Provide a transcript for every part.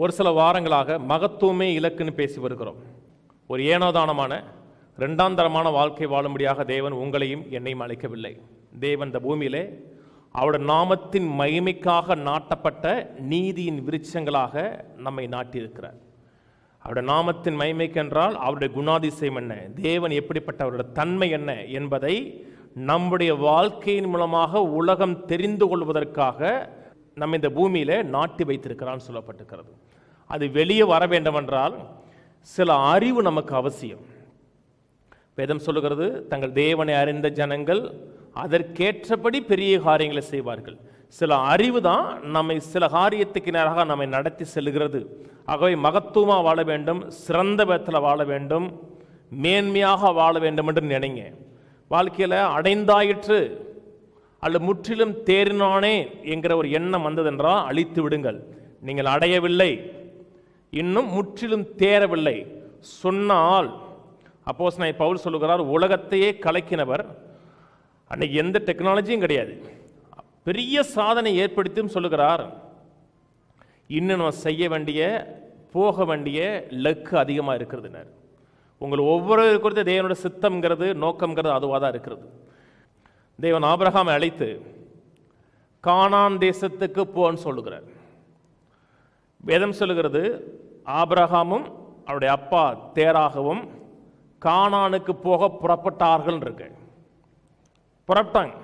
ஒரு சில வாரங்களாக மகத்துவமே இலக்குன்னு பேசி வருகிறோம். ஒரு ஏனோதானமான இரண்டாம் தரமான வாழ்க்கை வாழும்படியாக தேவன் உங்களையும் என்னையும் அழைக்கவில்லை. தேவன் இந்த பூமியிலே அவருடைய நாமத்தின் மகிமைக்காக நாட்டப்பட்ட நீதியின் விருட்சங்களாக நம்மை நாட்டியிருக்கிறார். அவருடைய நாமத்தின் மகிமைக்கு என்றால் அவருடைய குணாதிசயம் என்ன, தேவன் எப்படிப்பட்ட அவருடைய தன்மை என்ன என்பதை நம்முடைய வாழ்க்கையின் மூலமாக உலகம் தெரிந்து கொள்வதற்காக நம்ம இந்த பூமியில நாட்டி வைத்திருக்கிறான்னு சொல்லப்பட்டிருக்கிறது. அது வெளியே வர வேண்டுமென்றால் சில அறிவு நமக்கு அவசியம். வேதம் சொல்லுகிறது, தங்கள் தேவனை அறிந்த ஜனங்கள் அதற்கேற்றபடி பெரிய காரியங்களை செய்வார்கள். சில அறிவு தான் நம்மை சில காரியத்துக்கு நேராக நம்மை நடத்தி செல்கிறது. ஆகவே மகத்துவமாக வாழ வேண்டும், சிறந்த விதத்தில் வாழ வேண்டும், மேன்மையாக வாழ வேண்டும் என்று நினைங்க. வாழ்க்கையில் அடைந்தாயிற்று அல்லது முற்றிலும் தேறினானே என்கிற ஒரு எண்ணம் வந்ததென்றால் அழித்து விடுங்கள். நீங்கள் அடையவில்லை, இன்னும் முற்றிலும் தேரவில்லை சொன்னால், அப்போஸ்தலனாகிய பவுல் சொல்லுகிறார், உலகத்தையே கலக்கினவர், அன்னைக்கு எந்த டெக்னாலஜியும் கிடையாது, பெரிய சாதனை ஏற்படுத்தியும் சொல்லுகிறார், இன்னும் நம்ம செய்ய வேண்டிய போக வேண்டிய லக்கு அதிகமாக இருக்கிறதுனார். உங்கள் ஒவ்வொரு குறித்த தேவனுடைய சித்தம்ங்கிறது நோக்கம்ங்கிறது அதுவாக தான் இருக்கிறது. தேவன் ஆபிரகாமை அழைத்து கானான் தேசத்துக்கு போன்னு சொல்லுகிறார். வேதம் சொல்லுகிறது, ஆபிரகாமும் அவருடைய அப்பா தேராகவும் கானானுக்கு போக புறப்பட்டார்கள் இருக்கு. புறப்பட்டாங்க.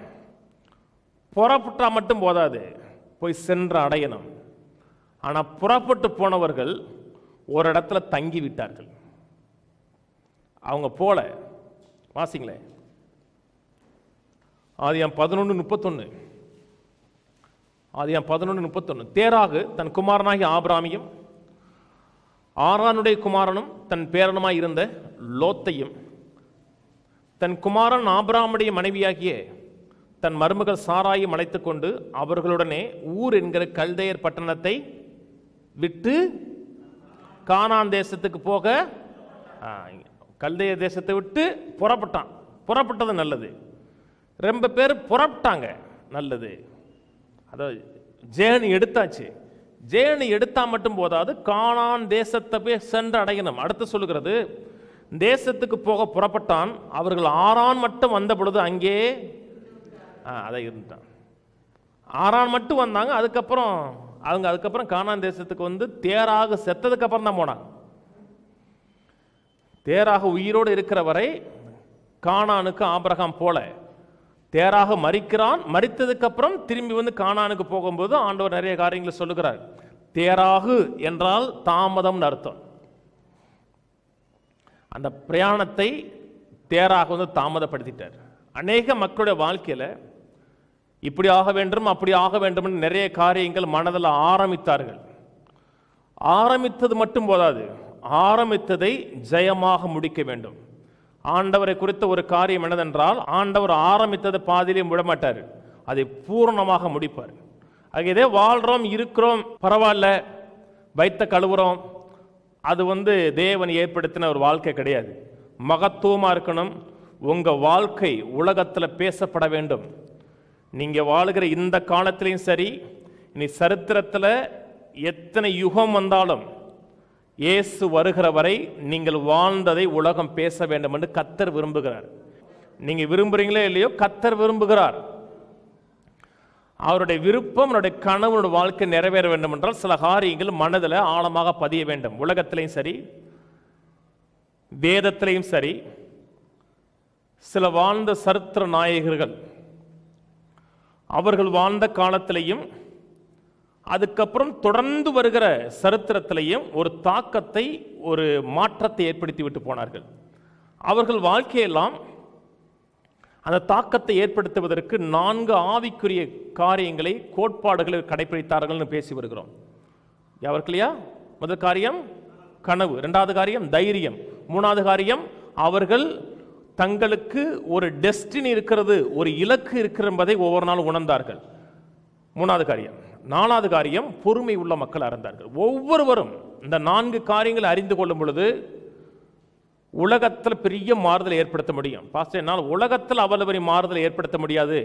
புறப்பட்டா மட்டும் போதாது, போய் சென்று அடையணும். ஆனால் புறப்பட்டு போனவர்கள் ஒரு இடத்துல தங்கி விட்டார்கள். அவங்க போல வாசிங்களே, ஆதியாம் 11:31. ஆதியாம் 11:31. தேராகு தன் குமாரனாகிய ஆபிராமையும் ஆரானுடைய குமாரனும் தன் பேரனுமாய் இருந்த லோத்தையும் தன் குமாரன் ஆபிராமுடைய மனைவியாகிய தன் மருமகள் சாராயும் அழைத்துக் கொண்டு அவர்களுடனே ஊர் என்கிற கல்தேயர் பட்டணத்தை விட்டு கானான் தேசத்துக்கு போக, கல்தேயர் தேசத்தை விட்டு புறப்பட்டான். புறப்பட்டது நல்லது. ரொம்ப பேர் புறப்பட்டாங்க, நல்லது. அதாவது ஜேர்னி எடுத்தாச்சு. ஜேர்னி எடுத்தா மட்டும் போதாது, கானான் தேசத்தை போய் சென்று அடையணும். அடுத்து சொல்லுகிறது, தேசத்துக்கு போக புறப்பட்டான். அவர்கள் ஆரான் மட்டும் வந்த பொழுது அங்கே அதை இருந்தான். ஆரான் மட்டும் வந்தாங்க. அதுக்கப்புறம் கானான் தேசத்துக்கு வந்து தேராக செத்ததுக்கு அப்புறம் தான் போனாங்க. தேராக உயிரோடு இருக்கிற வரை கானானுக்கு ஆபிரகாம் போல, தேராக மரிக்கிறான். மரித்ததுக்கு அப்புறம் திரும்பி வந்து கானானுக்கு போகும்போது ஆண்டவர் நிறைய காரியங்களை சொல்லுகிறார். தேராகு என்றால் தாமதம் அர்த்தம். அந்த பிரயாணத்தை தேராக வந்து தாமதப்படுத்திட்டார். அநேக மக்களுடைய வாழ்க்கையில இப்படி ஆக வேண்டும் அப்படி ஆக வேண்டும் என்று நிறைய காரியங்கள் மனதில் ஆரம்பித்தார்கள். ஆரம்பித்தது மட்டும் போதாது, ஆரம்பித்ததை ஜெயமாக முடிக்க வேண்டும். ஆண்டவரை குறித்த ஒரு காரியம் என்னதென்றால், ஆண்டவர் ஆரம்பித்ததை பாதியிலே விடமாட்டார், அதை பூர்ணமாக முடிப்பார். இதே வாழ்றோம், இருக்கிறோம், பரவாயில்ல, வைத்த கழுவுறோம், அது வந்து தேவன் ஏற்படுத்தின ஒரு வாழ்க்கை கிடையாது. மகத்துவமாக இருக்கணும். உங்கள் வாழ்க்கை உலகத்தில் பேசப்பட வேண்டும். நீங்கள் வாழுகிற இந்த காலத்திலையும் சரி, இனி சரித்திரத்தில் எத்தனை யுகம் வந்தாலும் இயேசு வருகிற வரை நீங்கள் வாழ்ந்ததை உலகம் பேச வேண்டும் என்று கர்த்தர் விரும்புகிறார். நீங்க விரும்புறீங்களோ இல்லையோ, கர்த்தர் விரும்புகிறார். அவருடைய விருப்பம், அவருடைய கனவுடைய வாழ்க்கை நிறைவேற வேண்டும் என்றால் சில காரியங்கள் மனதில் ஆழமாக பதிய வேண்டும். உலகத்திலையும் சரி, வேதத்திலையும் சரி, சில வாழ்ந்த சரித்திர நாயகர்கள் அவர்கள் வாழ்ந்த காலத்திலையும் அதுக்கப்புறம் தொடர்ந்து வருகிற சரித்திரத்திலையும் ஒரு தாக்கத்தை, ஒரு மாற்றத்தை ஏற்படுத்தி விட்டு போனார்கள். அவர்கள் வாழ்க்கையெல்லாம் அந்த தாக்கத்தை ஏற்படுத்துவதற்கு 4 ஆவிக்குரிய காரியங்களை, கோட்பாடுகளை கடைபிடித்தார்கள் பேசி வருகிறோம். எவர்களையா? முதல் காரியம் கனவு, 2வது காரியம் தைரியம், 3வது காரியம் அவர்கள் தங்களுக்கு ஒரு டெஸ்டினி இருக்கிறது, ஒரு இலக்கு இருக்கிறது என்பதை ஒவ்வொரு நாளும் உணர்ந்தார்கள். 3வது காரியம். 4வது காரியம் பொறுமை உள்ள மக்கள் அறிந்தார்கள். ஒவ்வொருவரும் இந்த 4 காரியங்களை அறிந்து கொள்ளும் பொழுது உலகத்தில் பெரிய மாறுதலை ஏற்படுத்த முடியும். பாஸ்டர், என்னால் உலகத்தில் அவ்வளவு பெரிய மாறுதலை ஏற்படுத்த முடியாது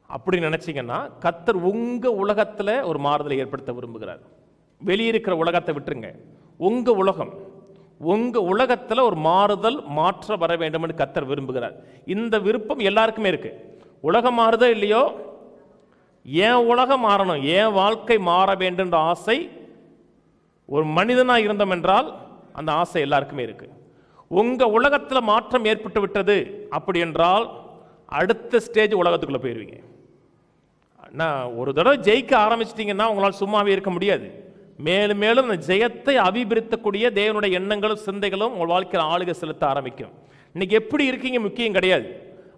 அப்படி நினைச்சீங்கன்னா, கர்த்தர் உங்க உலகத்தில் ஒரு மாறுதலை ஏற்படுத்த விரும்புகிறார். வெளியிருக்கிற உலகத்தை விட்டுருங்க. உங்க உலகம், உங்க உலகத்தில் ஒரு மாறுதல் மாற்ற வர வேண்டும் என்று கர்த்தர் விரும்புகிறார். இந்த விருப்பம் எல்லாருக்குமே இருக்கு. உலகம் மாறுதோ இல்லையோ, என் உலகம் மாறணும், என் வாழ்க்கை மாற வேண்டும் என்ற ஆசை ஒரு மனிதனாக இருந்தோம் என்றால் அந்த ஆசை எல்லாருக்குமே இருக்கு. உங்க உலகத்தில் மாற்றம் ஏற்பட்டு விட்டது அப்படி என்றால் அடுத்த ஸ்டேஜ் உலகத்துக்குள்ள போயிருவீங்க. ஒரு தடவை ஜெயிக்க ஆரம்பிச்சிட்டீங்கன்னா உங்களால் சும்மாவே இருக்க முடியாது. மேலும் மேலும் இந்த ஜெயத்தை அபிவிருத்தக்கூடிய தேவனுடைய எண்ணங்களும் சிந்தைகளும் உங்கள் வாழ்க்கையில் ஆளுகை செலுத்த ஆரம்பிக்கும். இன்னைக்கு எப்படி இருக்கீங்க முக்கியம் கிடையாது,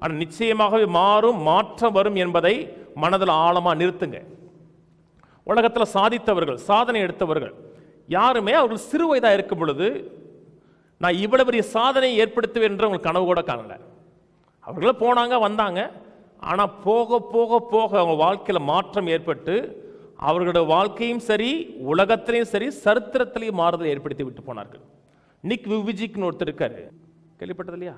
ஆனால் நிச்சயமாகவே மாறும், மாற்றம் வரும் என்பதை மனதில் ஆழமாக நிறுத்துங்க. உலகத்தில் சாதித்தவர்கள், சாதனை எடுத்தவர்கள் யாருமே அவர்கள் சிறு வயதாக இருக்கும் பொழுது நான் இவ்வளவு பெரிய சாதனையை ஏற்படுத்துவேன் என்று அவங்க கனவு கூட காணல. அவர்களும் போனாங்க வந்தாங்க, ஆனால் போக போக போக அவங்க வாழ்க்கையில் மாற்றம் ஏற்பட்டு அவர்களுடைய வாழ்க்கையும் சரி, உலகத்திலையும் சரி, சரித்திரத்திலையும் மாறுதல் ஏற்படுத்தி விட்டு போனார்கள். நிக் விவிஜிக்னு ஒருத்தர் இருக்காரு, கேள்விப்பட்டது இல்லையா?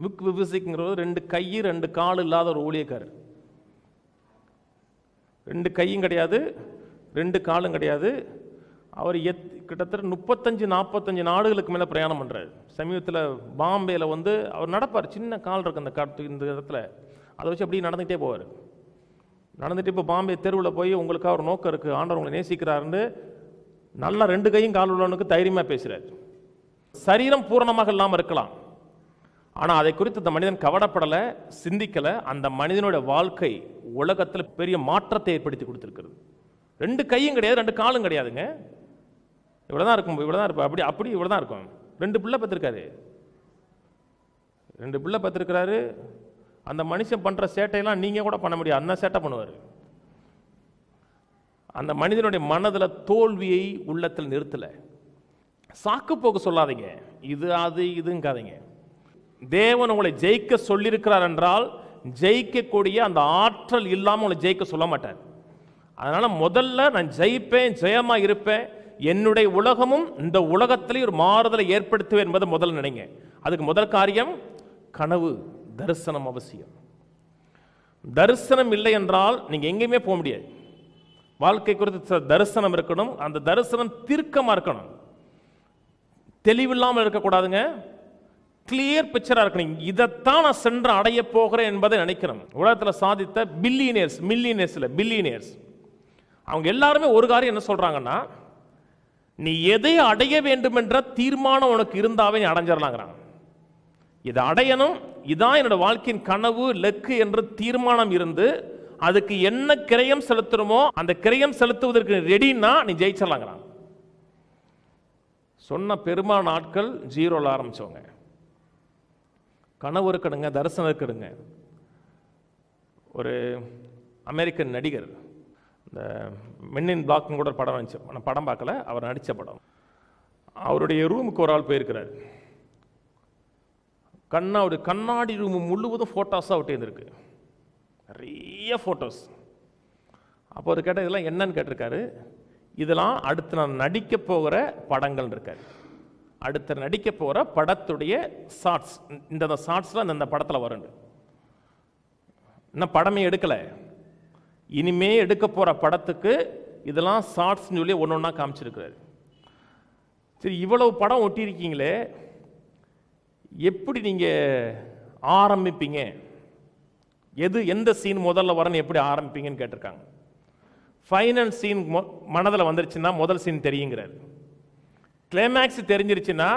நிக் விவிஜிக்ங்கிறது 2 கை 2 கால் இல்லாத ஒரு ஊழியக்காரர். 2 கையும் கிடையாது, 2 காலும் கிடையாது. அவர் கிட்டத்தட்ட 35-45 நாடுகளுக்கு மேலே பிரயாணம் பண்ணுறாரு. சமீபத்தில் பாம்பேயில் அவர் நடப்பார், சின்ன கால் இருக்கு அந்த இந்த இடத்துல, அதை வச்சு அப்படியே நடந்துகிட்டே போவார். நடந்துட்டு இப்போ பாம்பே தெருவில் போய் உங்களுக்காக ஒரு நோக்கம் இருக்குது, ஆண்டவர் உங்களை நேசிக்கிறாருன்னு நல்லா 2 கையும் கால் உள்ளவனுக்கு தைரியமாக பேசுகிறார். சரீரம் பூரணமாக இல்லாமல் இருக்கலாம், ஆனால் அதை குறித்து அந்த மனிதன் கவலைப்படலை, சிந்திக்கலை. அந்த மனிதனுடைய வாழ்க்கை உலகத்தில் பெரிய மாற்றத்தை ஏற்படுத்தி கொடுத்துருக்கிறது. 2 கையும் கிடையாது, 2 காலும் கிடையாதுங்க, இவ்வளோதான் இருக்கும், இவ்வளோதான் இருப்பா, அப்படி அப்படி இவ்வளோதான் இருக்கும். 2 பிள்ளை பெற்றிருக்காரு, 2 பிள்ளை பெற்றிருக்கிறாரு. அந்த மனுஷன் பண்ணுற சேட்டையெல்லாம் நீங்கள் கூட பண்ண முடியாது, அந்த சேட்டை பண்ணுவார். அந்த மனிதனுடைய மனதில் தோல்வியை உள்ளத்தில் நிறுத்தலை. சாக்கு போக்கு சொல்லாதீங்க, இது அது இதுங்காதீங்க. தேவன் உங்களை ஜெயிக்க சொல்லியிருக்கிறார் என்றால் ஜெயிக்கக்கூடிய அந்த ஆற்றல் இல்லாமல் உங்களை ஜெயிக்க சொல்ல மாட்டார். அதனால முதல்ல நான் ஜெயிப்பேன், ஜெயமா இருப்பேன், என்னுடைய உலகமும் இந்த உலகத்திலே ஒரு மாறுதலை ஏற்படுத்துவேன் என்பதை முதல் நினைங்க. அதுக்கு முதல் காரியம் கனவு, தரிசனம் அவசியம். தரிசனம் இல்லை என்றால் நீங்க எங்கேயுமே போக முடியாது. வாழ்க்கை குறித்து தரிசனம் இருக்கணும், அந்த தரிசனம் தீர்க்கமா இருக்கணும், தெளிவில்லாமல் இருக்கக்கூடாதுங்க. கிளியர் பிக்சரா இருக்கணும். இதைத்தான் நான் சென்று அடைய போகிறேன் என்பதை நினைக்கணும். உலகத்தில் சாதித்த பில்லியனர்ஸ், மில்லியனர்ஸ் இல்லை, பில்லியனர்ஸ், அவங்க எல்லாருமே ஒரு காரியம் என்ன சொல்றாங்கன்னா, நீ எதை அடைய வேண்டும் என்ற தீர்மானம் உனக்கு இருந்தாவே நீ அடைஞ்சிடலாங்கிறாங்க. இதை அடையணும், இதான் என்னோட வாழ்க்கையின் கனவு, லக்கு என்ற தீர்மானம் இருந்து அதுக்கு என்ன கிரயம் செலுத்தணுமோ அந்த கிரயம் செலுத்துவதற்கு ரெடின்னா நீ ஜெயிச்சிடலாங்கிறாங்க. சொன்ன பெரும்பாலான ஆட்கள் ஜீரோல ஆரம்பிச்சவங்க. கனவு இருக்கணுங்க, தரிசனம் இருக்கணுங்க. ஒரு அமெரிக்கன் நடிகர், இந்த மென் இன் பிளாக்னு கூட படம் வந்துச்சு, நான் படம் பார்க்கல, அவர் நடித்த படம். அவருடைய ரூமுக்கு ஒரு ஆள் போயிருக்கிறார். அவருடைய கண்ணாடி ரூம் முழுவதும் ஃபோட்டோஸாக விட்டு இருந்திருக்கு, நிறைய ஃபோட்டோஸ். அப்போ அவர் கேட்ட இதெல்லாம் என்னன்னு கேட்டிருக்காரு. இதெல்லாம் அடுத்து நான் நடிக்க போகிற படங்கள் இருக்காரு, அடுத்து நடிக்க போகிற படத்துடைய ஷார்ட்ஸ், இந்த ஷார்ட்ஸ்லாம் இந்த படத்தில் வரும். இன்னும் படமே எடுக்கலை, இனிமே எடுக்க போகிற படத்துக்கு இதெல்லாம் ஷார்ட்ஸ்னு சொல்லி ஒன்று ஒன்றா காமிச்சிருக்கிறாரு. சரி, இவ்வளவு படம் ஒட்டியிருக்கீங்களே, எப்படி நீங்கள் ஆரம்பிப்பீங்க, எந்த சீன் முதல்ல வரணும், எப்படி ஆரம்பிப்பீங்கன்னு கேட்டிருக்காங்க. ஃபைனல் சீன் மனதில் வந்துருச்சுன்னா முதல் சீன் தெரியுங்கிறார். கிளைமேக்ஸ் தெரிஞ்சிருச்சுன்னா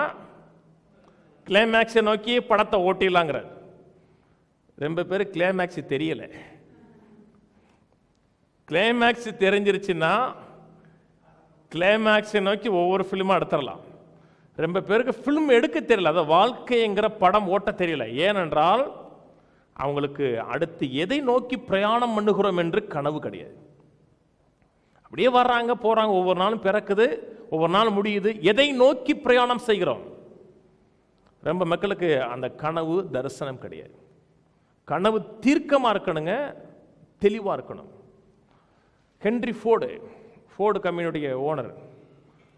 கிளைமேக்ஸை நோக்கி படத்தை ஓட்டிடலாங்கிறார். ரொம்ப பேர் கிளைமேக்ஸ் தெரியலை. கிளைமேக்ஸ் தெரிஞ்சிருச்சுன்னா கிளைமேக்ஸை நோக்கி ஒவ்வொரு ஃபிலிமாக எடுத்துடலாம். ரொம்ப பேருக்கு ஃபிலிம் எடுக்க தெரியல, அதை வாழ்க்கைங்கிற படம் ஓட்ட தெரியல. ஏனென்றால் அவங்களுக்கு அடுத்து எதை நோக்கி பிரயாணம் பண்ணுகிறோம் என்று கனவு கிடையாது. அப்படியே வர்றாங்க போகிறாங்க, ஒவ்வொரு நாளும் பிறக்குது, ஒவ்வொரு நாள் முடியுது, எதை நோக்கி பிரயாணம் செய்கிறோம். ரொம்ப மக்களுக்கு அந்த கனவு தரிசனம் கிடையாது. கனவு தீர்க்கமாக இருக்கணுங்க, தெளிவாக இருக்கணும். ஹென்ரி ஃபோர்டு கம்பெனியுடைய ஓனர்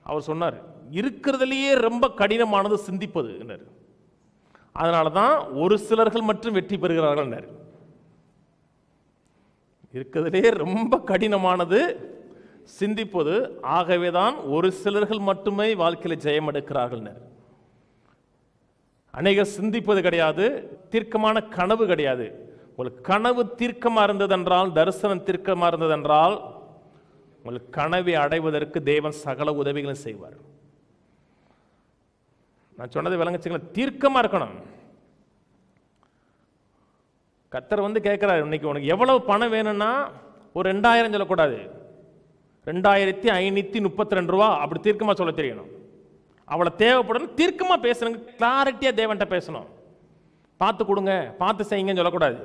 அவர் சொன்னார், இருக்கிறதுலேயே ரொம்ப கடினமானது சிந்திப்பது. அதனால தான் ஒரு சிலர்கள் மட்டும் வெற்றி பெறுகிறார்கள். இருக்கிறதுலேயே ரொம்ப கடினமானது சிந்திப்பது. ஆகவேதான் ஒரு சிலர்கள் மட்டுமே வாழ்க்கையில் ஜெயம் எடுக்கிறார்கள். அநேகர் சிந்திப்பது கிடையாது, தீர்க்கமான கனவு கிடையாது. உங்களுக்கு கனவு தீர்க்கமாக இருந்ததென்றால், தரிசனம் தீர்க்கமாக இருந்ததென்றால், உங்களுக்கு கனவை அடைவதற்கு தேவன் சகல உதவிகளும் செய்வார். நான் சொன்னதை விளங்குச்சுங்களா? தீர்க்கமாக இருக்கணும். கர்த்தர் வந்து கேட்குறாரு, இன்னைக்கு உனக்கு எவ்வளவு பணம் வேணும்னா ஒரு 2000 சொல்லக்கூடாது, 2532 ரூபா அப்படி தீர்க்கமாக சொல்ல தெரியணும். அவளை தேவைப்படணும், தீர்க்கமாக பேசணுங்க, கிளாரிட்டியாக தேவன்கிட்ட பேசணும். பார்த்து கொடுங்க, பார்த்து செய்யுங்கன்னு சொல்லக்கூடாது.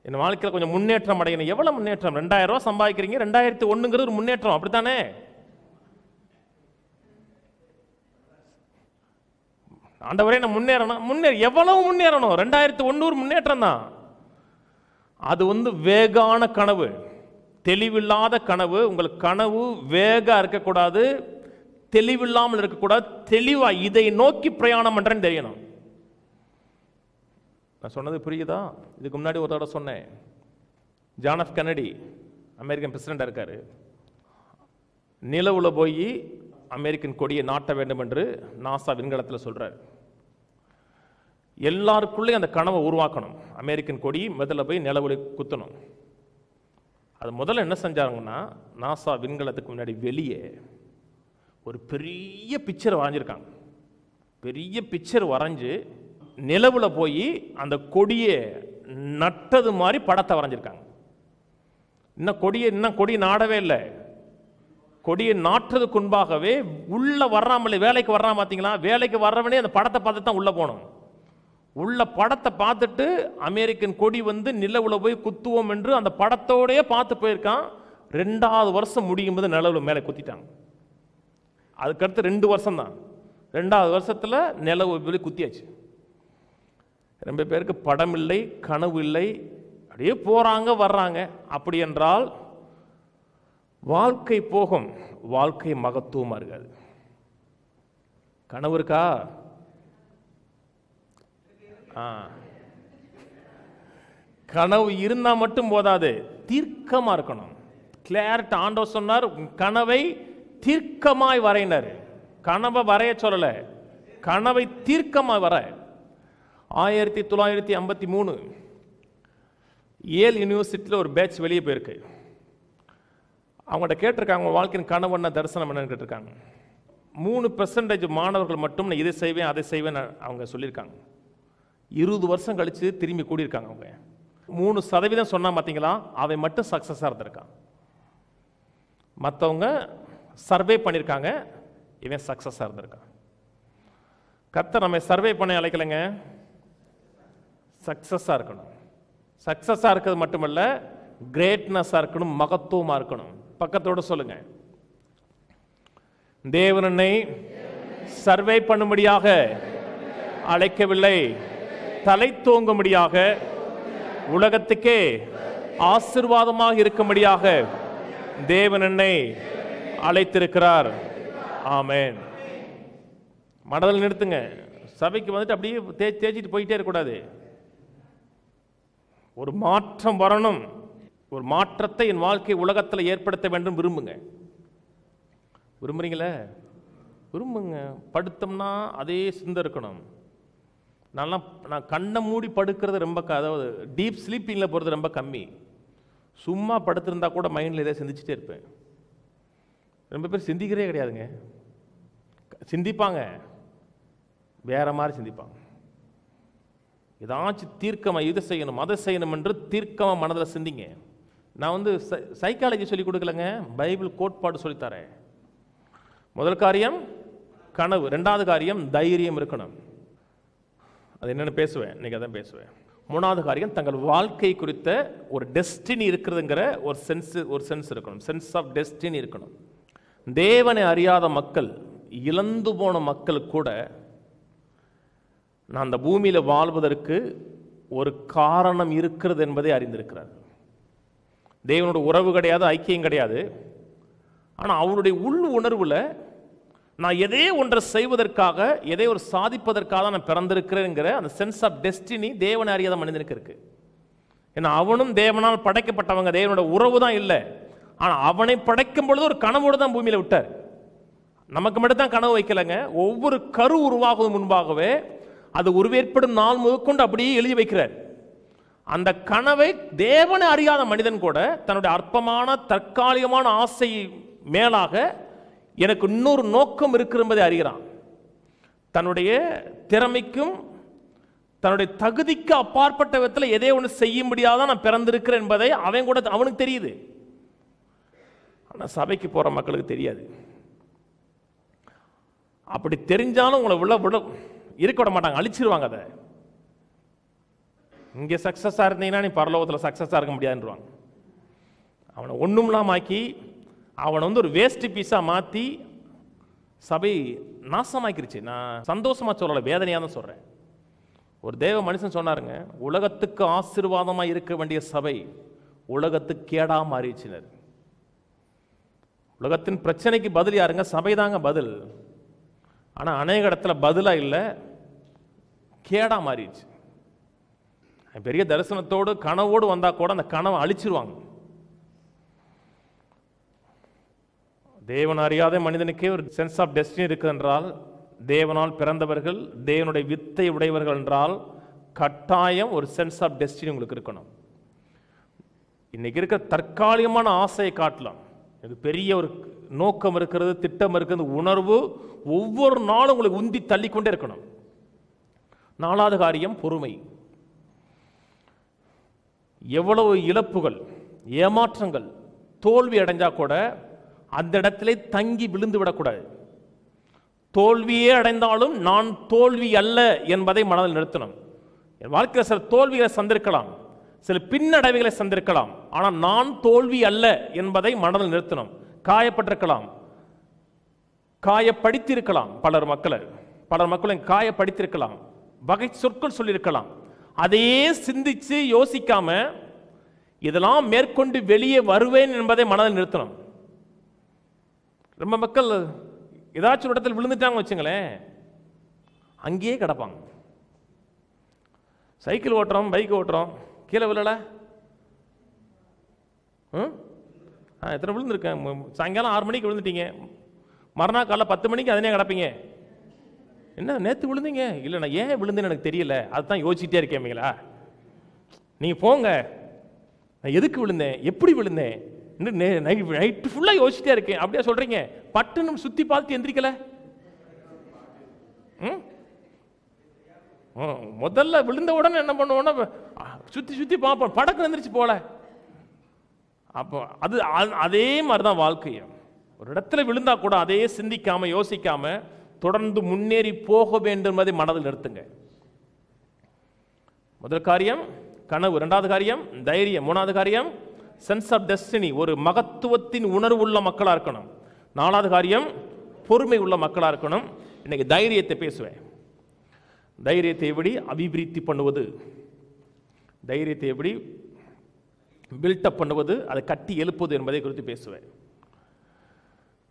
என் வாழ்க்கையில் கொஞ்சம் முன்னேற்றம் அடையணும். எவ்வளோ முன்னேற்றம்? 2000 ரூபா சம்பாதிக்கிறீங்க, 2001ங்கிறது ஒரு முன்னேற்றம், அப்படித்தானே? ஆண்டவரே நான் முன்னேறணும். எவ்வளவு முன்னேறணும்? 2100 முன்னேற்றம் தான். அது வந்து வேகான கனவு, தெளிவில்லாத கனவு. உங்களுக்கு கனவு வேகா இருக்கக்கூடாது, தெளிவில்லாமல் இருக்கக்கூடாது. தெளிவா இதை நோக்கி பிரயாணம் பண்றேன்னு தெரியணும். நான் சொன்னது புரியுதா? இதுக்கு முன்னாடி ஒரு தடவை சொன்னேன். John F Kennedy American president இருக்காரு. நிலவுல போய் அமெரிக்கன் கொடியை நாட்ட வேண்டும் என்று நாசா விண்கலத்தில் சொல்றாரு. எல்லாருக்குள்ளே அந்த கனவை உருவாக்கணும். அமெரிக்கன் கொடி முதல்ல போய் நிலவுல குத்தணும். அது முதல்ல என்ன செஞ்சாங்கன்னா, நாசா விண்கலத்துக்கு முன்னாடி வெளியே ஒரு பெரிய பிக்சர் வரைஞ்சிருக்காங்க. பெரிய பிக்சர் வரைஞ்சு நிலவுல போய் அந்த கொடியை நட்டது மாதிரி படத்தை வரைஞ்சிருக்காங்க. இன்னும் கொடி நாடவே இல்லை. கொடியை நாட்டுறதுக்கு முன்பாகவே உள்ள வர்றாமலே, வேலைக்கு வர்றான் பார்த்தீங்களா, வேலைக்கு வர்றவனே அந்த படத்தை பார்த்து தான் உள்ள போகணும். உள்ள படத்தை பார்த்துட்டு அமெரிக்கன் கொடி வந்து நிலவுல போய் குத்துவோம் என்று அந்த படத்தோடய பார்த்து போயிருக்கான். 2வது வருஷம் முடியும் போது நிலவுல மேலே குத்திட்டாங்க. அதுக்கடுத்து 2 வருஷம் தான். 2வது வருஷத்துல நிலவு போய் குத்தியாச்சு. ரொம்ப பேருக்கு படம் இல்லை, கனவு இல்லை, அப்படியே போறாங்க வர்றாங்க. அப்படி என்றால் வாழ்க்கை போகும், வாழ்க்கை மகத்துவமா இருக்காது. கனவு இருக்கா? கனவு இருந்தா மட்டும் போதாது, தீர்க்கமா இருக்கணும். கிளாரிட்டி. ஆண்டவர் சொன்னார், கனவை தீர்க்கமாய் வரையினர். கனவை வரைய சொல்லல, கனவை தீர்க்கமாய் வர. 1953 ஏல் யூனிவர்சிட்டியில் ஒரு பேட்ச் வெளியே போயிருக்கு. அவங்கள்ட்ட கேட்டிருக்காங்க, உங்கள் வாழ்க்கையின் கனவு என்ன, தரிசனம் என்னன்னு கேட்டிருக்காங்க. 3% மாணவர்கள் மட்டும் நான் இதை செய்வேன் அதை செய்வேன் அவங்க சொல்லியிருக்காங்க. 20 வருஷம் கழித்து திரும்பி கூடியிருக்காங்க. அவங்க 3% சொன்னால் பார்த்தீங்களா, அவன் மட்டும் சக்ஸஸாக இருந்திருக்கான். மற்றவங்க சர்வே பண்ணியிருக்காங்க, இவன் சக்ஸஸாக இருந்திருக்கான். கர்த்தர் நம்ம சர்வே பண்ண அழைக்கலைங்க, சக்ஸஸாக இருக்கணும். சக்ஸஸாக இருக்கிறது மட்டுமல்ல, கிரேட்னஸாக இருக்கணும், மகத்துவமாக இருக்கணும். பக்கத்தோடு சொல்லுங்க, தேவன் என்னை சர்வே பண்ணும்படியாக அழைக்கவில்லை, தலை தோங்கும்படியாக, உலகத்துக்கே ஆசீர்வாதமாக இருக்கும்படியாக தேவன் என்னை அழைத்திருக்கிறார். ஆமென். மனதில் நிறுத்துங்க. சபைக்கு வந்துட்டு அப்படியே தேய்ச்சிட்டு போயிட்டே இருக்கக்கூடாது. ஒரு மாற்றம் வரணும். ஒரு மாற்றத்தை என் வாழ்க்கை உலகத்தில் ஏற்படுத்த வேண்டும் விரும்புங்க. விரும்புறீங்களே? விரும்புங்க. படுத்தோம்னா அதே சிந்தை இருக்கணும். நான் கண்ணை மூடி படுக்கிறது ரொம்ப, அதாவது டீப் ஸ்லீப்பிங்கில் போகிறது ரொம்ப கம்மி. சும்மா படுத்திருந்தா கூட மைண்டில் எதாவது சிந்திச்சுட்டே இருப்பேன். ரொம்ப பேர் சிந்திக்கிறே கிடையாதுங்க. சிந்திப்பாங்க, வேற மாதிரி சிந்திப்பாங்க. ஏதாச்சும் தீர்க்கமாக இதை செய்யணும் அதை செய்யணும் என்று தீர்க்கமாக மனதில் சிந்திங்க. நான் வந்து சைக்காலஜி சொல்லிக் கொடுக்கலங்க, பைபிள் கோட்பாடு சொல்லித்தரேன். முதல் காரியம் கனவு, 2வது காரியம் தைரியம் இருக்கணும். அது என்னென்னு பேசுவேன், இன்னைக்கு அதான் பேசுவேன். 3வது காரியம் தங்கள் வாழ்க்கை குறித்த ஒரு டெஸ்டினி இருக்கிறதுங்கிற ஒரு சென்ஸ் இருக்கணும். சென்ஸ் ஆஃப் டெஸ்டினி இருக்கணும். தேவனை அறியாத மக்கள், இழந்து போன மக்கள் கூட நான் அந்த பூமியில் வாழ்வதற்கு ஒரு காரணம் இருக்கிறது என்பதை அறிந்திருக்கிறார். தேவனோட உறவு கிடையாது, ஐக்கியம் கிடையாது. ஆனால் அவருடைய உள் உணர்வில் நான் எதே ஒன்றை செய்வதற்காக, எதை ஒரு சாதிப்பதற்காக நான் பிறந்திருக்கிறேங்கிற அந்த சென்ஸ் ஆஃப் டெஸ்டினி தேவனை அறியாத மனிதனுக்கு இருக்கு. ஏன்னா அவனும் தேவனால் படைக்கப்பட்டவங்க, தேவனோட உறவு தான் இல்லை. ஆனால் அவனை படைக்கும் பொழுது ஒரு கனவோடு தான் பூமியில் விட்டார். நமக்கு மட்டும் தான் கனவு வைக்கலைங்க. ஒவ்வொரு கரு உருவாகும் முன்பாகவே அது உருவேற்படும் நாள் முதற்கொண்டு அப்படியே எழுதி வைக்கிறார். அந்த கனவை தேவனை அறியாத மனிதன் கூட தன்னுடைய அற்பமான தற்காலிகமான ஆசை மேலாக எனக்கு இன்னொரு நோக்கம் இருக்கு என்பதை அறிகிறான். தன்னுடைய திறமைக்கும் தன்னுடைய தகுதிக்கு அப்பாற்பட்ட விதத்தில் எதே ஒன்று செய்ய முடியாத நான் பிறந்திருக்கிறேன் என்பதை அவன் கூட அவனுக்கு தெரியுது. ஆனால் சபைக்கு போகிற மக்களுக்கு தெரியாது. அப்படி தெரிஞ்சாலும் உங்களை விட இருக்க விட மாட்டாங்க, அழிச்சிருவாங்க. அதை இங்கே சக்ஸஸாக இருந்தீங்கன்னா நீ பரலோகத்தில் சக்ஸஸாக இருக்க முடியாதுன்றாங்க. அவனை ஒன்றும்லாம் ஆக்கி அவனை ஒரு வேஸ்ட் பீஸாக மாற்றி சபை நாசமாக்கிருச்சு. நான் சந்தோஷமாக சொல்லலை, வேதனையாக தான் சொல்கிறேன். ஒரு தேவ மனுஷன் சொன்னாருங்க, உலகத்துக்கு ஆசீர்வாதமாக இருக்க வேண்டிய சபை உலகத்துக்கு கேடா மாறிடுச்சினர். உலகத்தின் பிரச்சனைக்கு பதில் யாருங்க? சபை தாங்க பதில். ஆனால் அநேக இடத்துல பதிலாக இல்லை, கேடா மாறிடுச்சு. பெரிய தரிசனத்தோடு கனவோடு வந்தால் கூட அந்த கனவை அழிச்சிருவாங்க. தேவன் அறியாத மனிதனுக்கே ஒரு சென்ஸ் ஆஃப் டெஸ்டினி இருக்கு என்றால், தேவனால் பிறந்தவர்கள் தேவனுடைய வித்தை உடையவர்கள் என்றால் கட்டாயம் ஒரு சென்ஸ் ஆஃப் டெஸ்டினி உங்களுக்கு இருக்கணும். இன்னைக்கு இருக்க தற்காலிகமான ஆசையை காட்டலாம், இது பெரிய ஒரு நோக்கம் இருக்கிறது, திட்டம் இருக்கிறது, உணர்வு ஒவ்வொரு நாளும் உங்களுக்கு உந்தி தள்ளிக்கொண்டே இருக்கணும். 4வது காரியம் பொறுமை. எவ்வளவு இழப்புகள், ஏமாற்றங்கள், தோல்வி அடைஞ்சா கூட அந்த இடத்திலே தங்கி விழுந்து விடக்கூடாது. தோல்வியே அடைந்தாலும் நான் தோல்வி அல்ல என்பதை மனதில் நிறுத்தணும். என் வாழ்க்கையில் சில தோல்விகளை சந்திருக்கலாம், சில பின்னடைவுகளை சந்திருக்கலாம், ஆனால் நான் தோல்வி அல்ல என்பதை மனதில் நிறுத்தணும். காயப்பட்டிருக்கலாம், காயப்படுத்தியிருக்கலாம், பலர் மக்களை காயப்படுத்தியிருக்கலாம், வகை சொற்கள் சொல்லியிருக்கலாம். அதையே சிந்திச்சு யோசிக்காம இதெல்லாம் மேற்கொண்டு வெளியே வருவேன் என்பதை மனதில் நிறுத்தணும். ரொம்ப மக்கள் ஏதாச்சும் ஒரு இடத்துல விழுந்துட்டாங்க வச்சுங்களேன், அங்கேயே கிடப்பாங்க. சைக்கிள் ஓட்டுறோம், பைக் ஓட்டுறோம், கீழே விழல. எத்தனை விழுந்துருக்கேன்? சாயங்காலம் 6 மணிக்கு விழுந்துட்டீங்க, மறுநாள் காலைல 10 மணிக்கு அதனே கிடப்பீங்க. என்ன நேற்று விழுந்தீங்க? இல்லை நான் ஏன் விழுந்தேன்னு எனக்கு தெரியல, அதுதான் யோசிச்சுட்டே இருக்கேங்களா? நீங்கள் போங்க, நான் எதுக்கு விழுந்தேன், எப்படி விழுந்தேன், நைட்டு ஃபுல்லாக யோசிச்சுட்டே இருக்கேன் அப்படியே சொல்கிறீங்க. பட்டுன்னு சுற்றி பார்த்து எந்திரிக்கல. முதல்ல விழுந்த உடனே என்ன பண்ணுவோன்னா சுற்றி பார்ப்போம், படக்கு எந்திரிச்சு போல. அப்போ அதே மாதிரி தான் வாழ்க்கையும். ஒரு இடத்துல விழுந்தா கூட அதையே சிந்திக்காம யோசிக்காம தொடர்ந்து முன்னேறி போக வேண்டும் என்பதை மனதில் நிறுத்துங்க. முதல் காரியம் கனவு, 2வது காரியம் தைரியம், 3வது காரியம் சென்ஸ் ஆஃப் டெஸ்டினி, ஒரு மகத்துவத்தின் உணர்வு உள்ள மக்களாக இருக்கணும். 4வது காரியம் பொறுமை உள்ள மக்களாக இருக்கணும். இன்னைக்கு தைரியத்தை பேசுவேன். தைரியத்தை எப்படி அபிவிருத்தி பண்ணுவது, தைரியத்தை எப்படி பில்டப் பண்ணுவது, அதை கட்டி எழுப்புவது என்பதை குறித்து பேசுவேன்.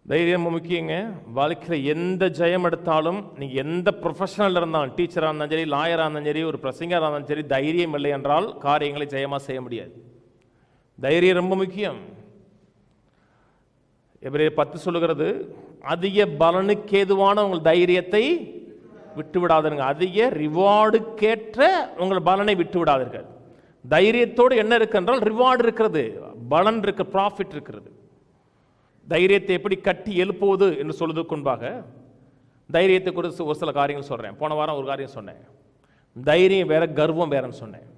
தைரியம் முக்கியங்க. வாழ்க்கையில் எந்த ஜெயம் எடுத்தாலும் நீங்கள் எந்த ப்ரொஃபஷனல் இருந்தாலும், டீச்சராக இருந்தாலும் சரி, லாயராக இருந்தாலும் சரி, ஒரு பிரசங்கராக இருந்தாலும் சரி, தைரியம் இல்லை என்றால் காரியங்களை ஜெயமாக செய்ய முடியாது. தைரியம் ரொம்ப முக்கியம். எபிரேயர் 10 சொல்லுகிறது, அதிக பலனுக்கு ஏதுவான உங்கள் தைரியத்தை விட்டு விடாதீர்கள், அதிக ரிவார்டுக்கேற்ற உங்கள் பலனை விட்டு விடாதீர்கள். தைரியத்தோடு என்ன இருக்கு என்றால் ரிவார்டு இருக்கிறது, பலன் இருக்கு, ப்ராஃபிட் இருக்கிறது. தைரியத்தை எப்படி கட்டி எழுப்புவது என்று சொல்வதற்கு முன்பாக தைரியத்தை குறித்து ஒரு சில காரியங்கள் சொல்கிறேன். போன வாரம் ஒரு காரியம் சொன்னேன், தைரியம் வேற கர்வம் வேறன்னு சொன்னேன்.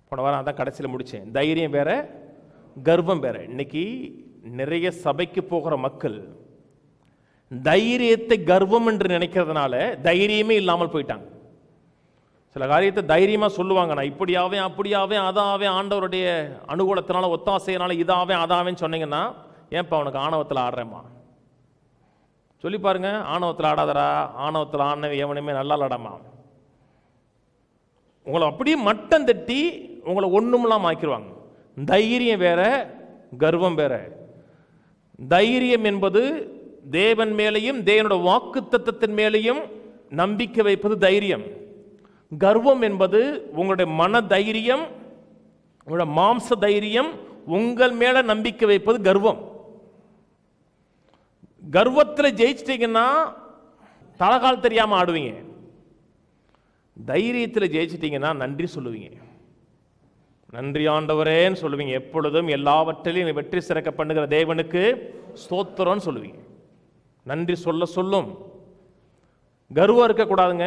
போன வாரம் அதான் கடைசியில் முடித்தேன். தைரியம் வேற கர்வம் வேற. இன்னைக்கு நிறைய சபைக்கு போகிற மக்கள் தைரியத்தை கர்வம் என்று நினைக்கிறதுனால தைரியமே இல்லாமல் போயிட்டாங்க. சில காரியத்தை தைரியமாக சொல்லுவாங்க, நான் இப்படியாவே அப்படியாவே அதாவே ஆண்டவருடைய அனுகூலத்தினால ஒத்தாசையினால இதாவே அதாவேன்னு சொன்னீங்கன்னா, ஏன்ப்பா அவனுக்கு ஆணவத்தில் ஆடுறேம்மா சொல்லி பாருங்க. ஆணவத்தில் ஆடாதரா, ஆணவத்தில் ஆடினவன் எவனுமே நல்லா ஆடாமா. உங்களை அப்படியே மட்டம் தட்டி உங்களை ஒண்ணுமெல்லாம் ஆக்கிடுவாங்க. தைரியம் வேற கர்வம் வேற. தைரியம் என்பது தேவன் மேலையும் தேவனோட வாக்கு தத்தத்தின் மேலையும் நம்பிக்கை வைப்பது தைரியம். கர்வம் என்பது உங்களுடைய மன தைரியம், உங்களுடைய மாம்ச தைரியம், உங்கள் மேல நம்பிக்கை வைப்பது கர்வம். கர்வத்தில் ஜெயிச்சிட்டீங்கன்னா தலகால் தெரியாம ஆடுவீங்க. தைரியத்தில் ஜெயிச்சிட்டீங்கன்னா நன்றி சொல்லுவீங்க. நன்றி ஆண்டவரேன்னு சொல்லுவீங்க. எப்பொழுதும் எல்லாவற்றிலையும் வெற்றி சிறக்க பண்ணுகிற தேவனுக்கு ஸ்தோத்திரம்னு சொல்லுவீங்க. நன்றி சொல்லும். கர்வம் இருக்கக்கூடாதுங்க,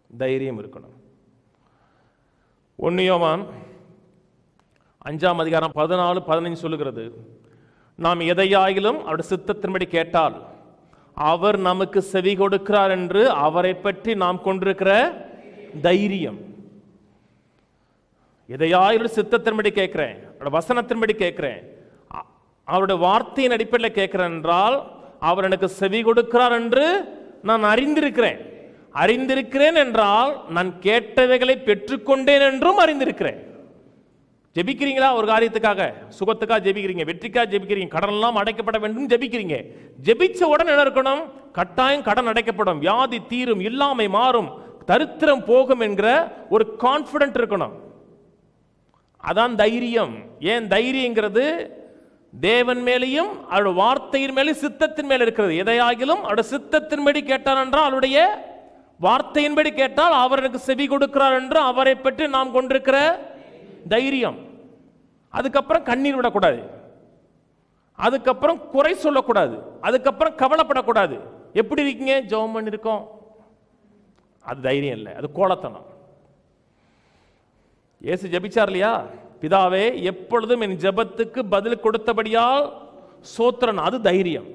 தைரியம் இருக்கணும். 1 யோவான் 5:14-15 சொல்லுகிறது, நாம் எதையாயிலும் அவருடைய சித்தத்தின்படி கேட்டால் அவர் நமக்கு செவி கொடுக்கிறார் என்று அவரை பற்றி நாம் கொண்டிருக்கிற தைரியம். எதையாயிலும் சித்தத்தின்படி கேட்கிறேன், அவருடைய வசனத்தின்படி கேட்கிறேன், அவருடைய வார்த்தையின் அடிப்படையில் கேட்கிறேன் என்றால் அவர் எனக்கு செவி கொடுக்கிறார் என்று நான் அறிந்திருக்கிறேன். அறிந்திருக்கிறேன் என்றால் நான் கேட்டவைகளை பெற்றுக்கொண்டேன் என்றும் அறிந்திருக்கிறேன். ஜெபிக்கிறீங்களா? ஒரு காரியத்துக்காக, சுகத்துக்காக ஜெபிக்கிறீங்க, வெற்றிக்காக ஜெபிக்கிறீங்க, கடன் எல்லாம் அடைக்கப்பட வேண்டும் ஜெபிக்கிறீங்க. ஜெபிச்ச உடனே என்ன இருக்கணும்? கட்டாயம் கடன் அடைக்கப்படும், வியாதி தீரும், இல்லாமை மாறும், தரித்திரம் போகும் என்கிற ஒரு கான்பிடன்ட் இருக்கணும். அதான் தைரியம். ஏன் தைரியங்கிறது தேவன் மேலேயும் அவருடைய வார்த்தையின் மேலே சித்தத்தின் மேல் இருக்கிறது. எதையாகிலும் அவருடைய சித்தத்தின்படி கேட்டார் என்றால், அவருடைய வார்த்தையின்படி கேட்டால் அவர் எனக்கு செவி கொடுக்கிறார் என்று அவரை பற்றி நாம் கொண்டிருக்கிற தைரியம். அதுக்கப்புறம் கண்ணீர் விடக்கூடாது, அதுக்கப்புறம் குறை சொல்லக்கூடாது, அதுக்கப்புறம் கவலைப்படக்கூடாது. எப்படி இருக்கீங்க? ஜெபம் பண்ணிருக்கோம். அது தைரியம் இல்லை, அது கோலத்தனம். இயேசு ஜெபிச்சார் இல்லையா? பிதாவே எப்பொழுதும் என் ஜெபத்துக்கு பதில் கொடுத்தபடியால் சோத்திரன். அது தைரியம்.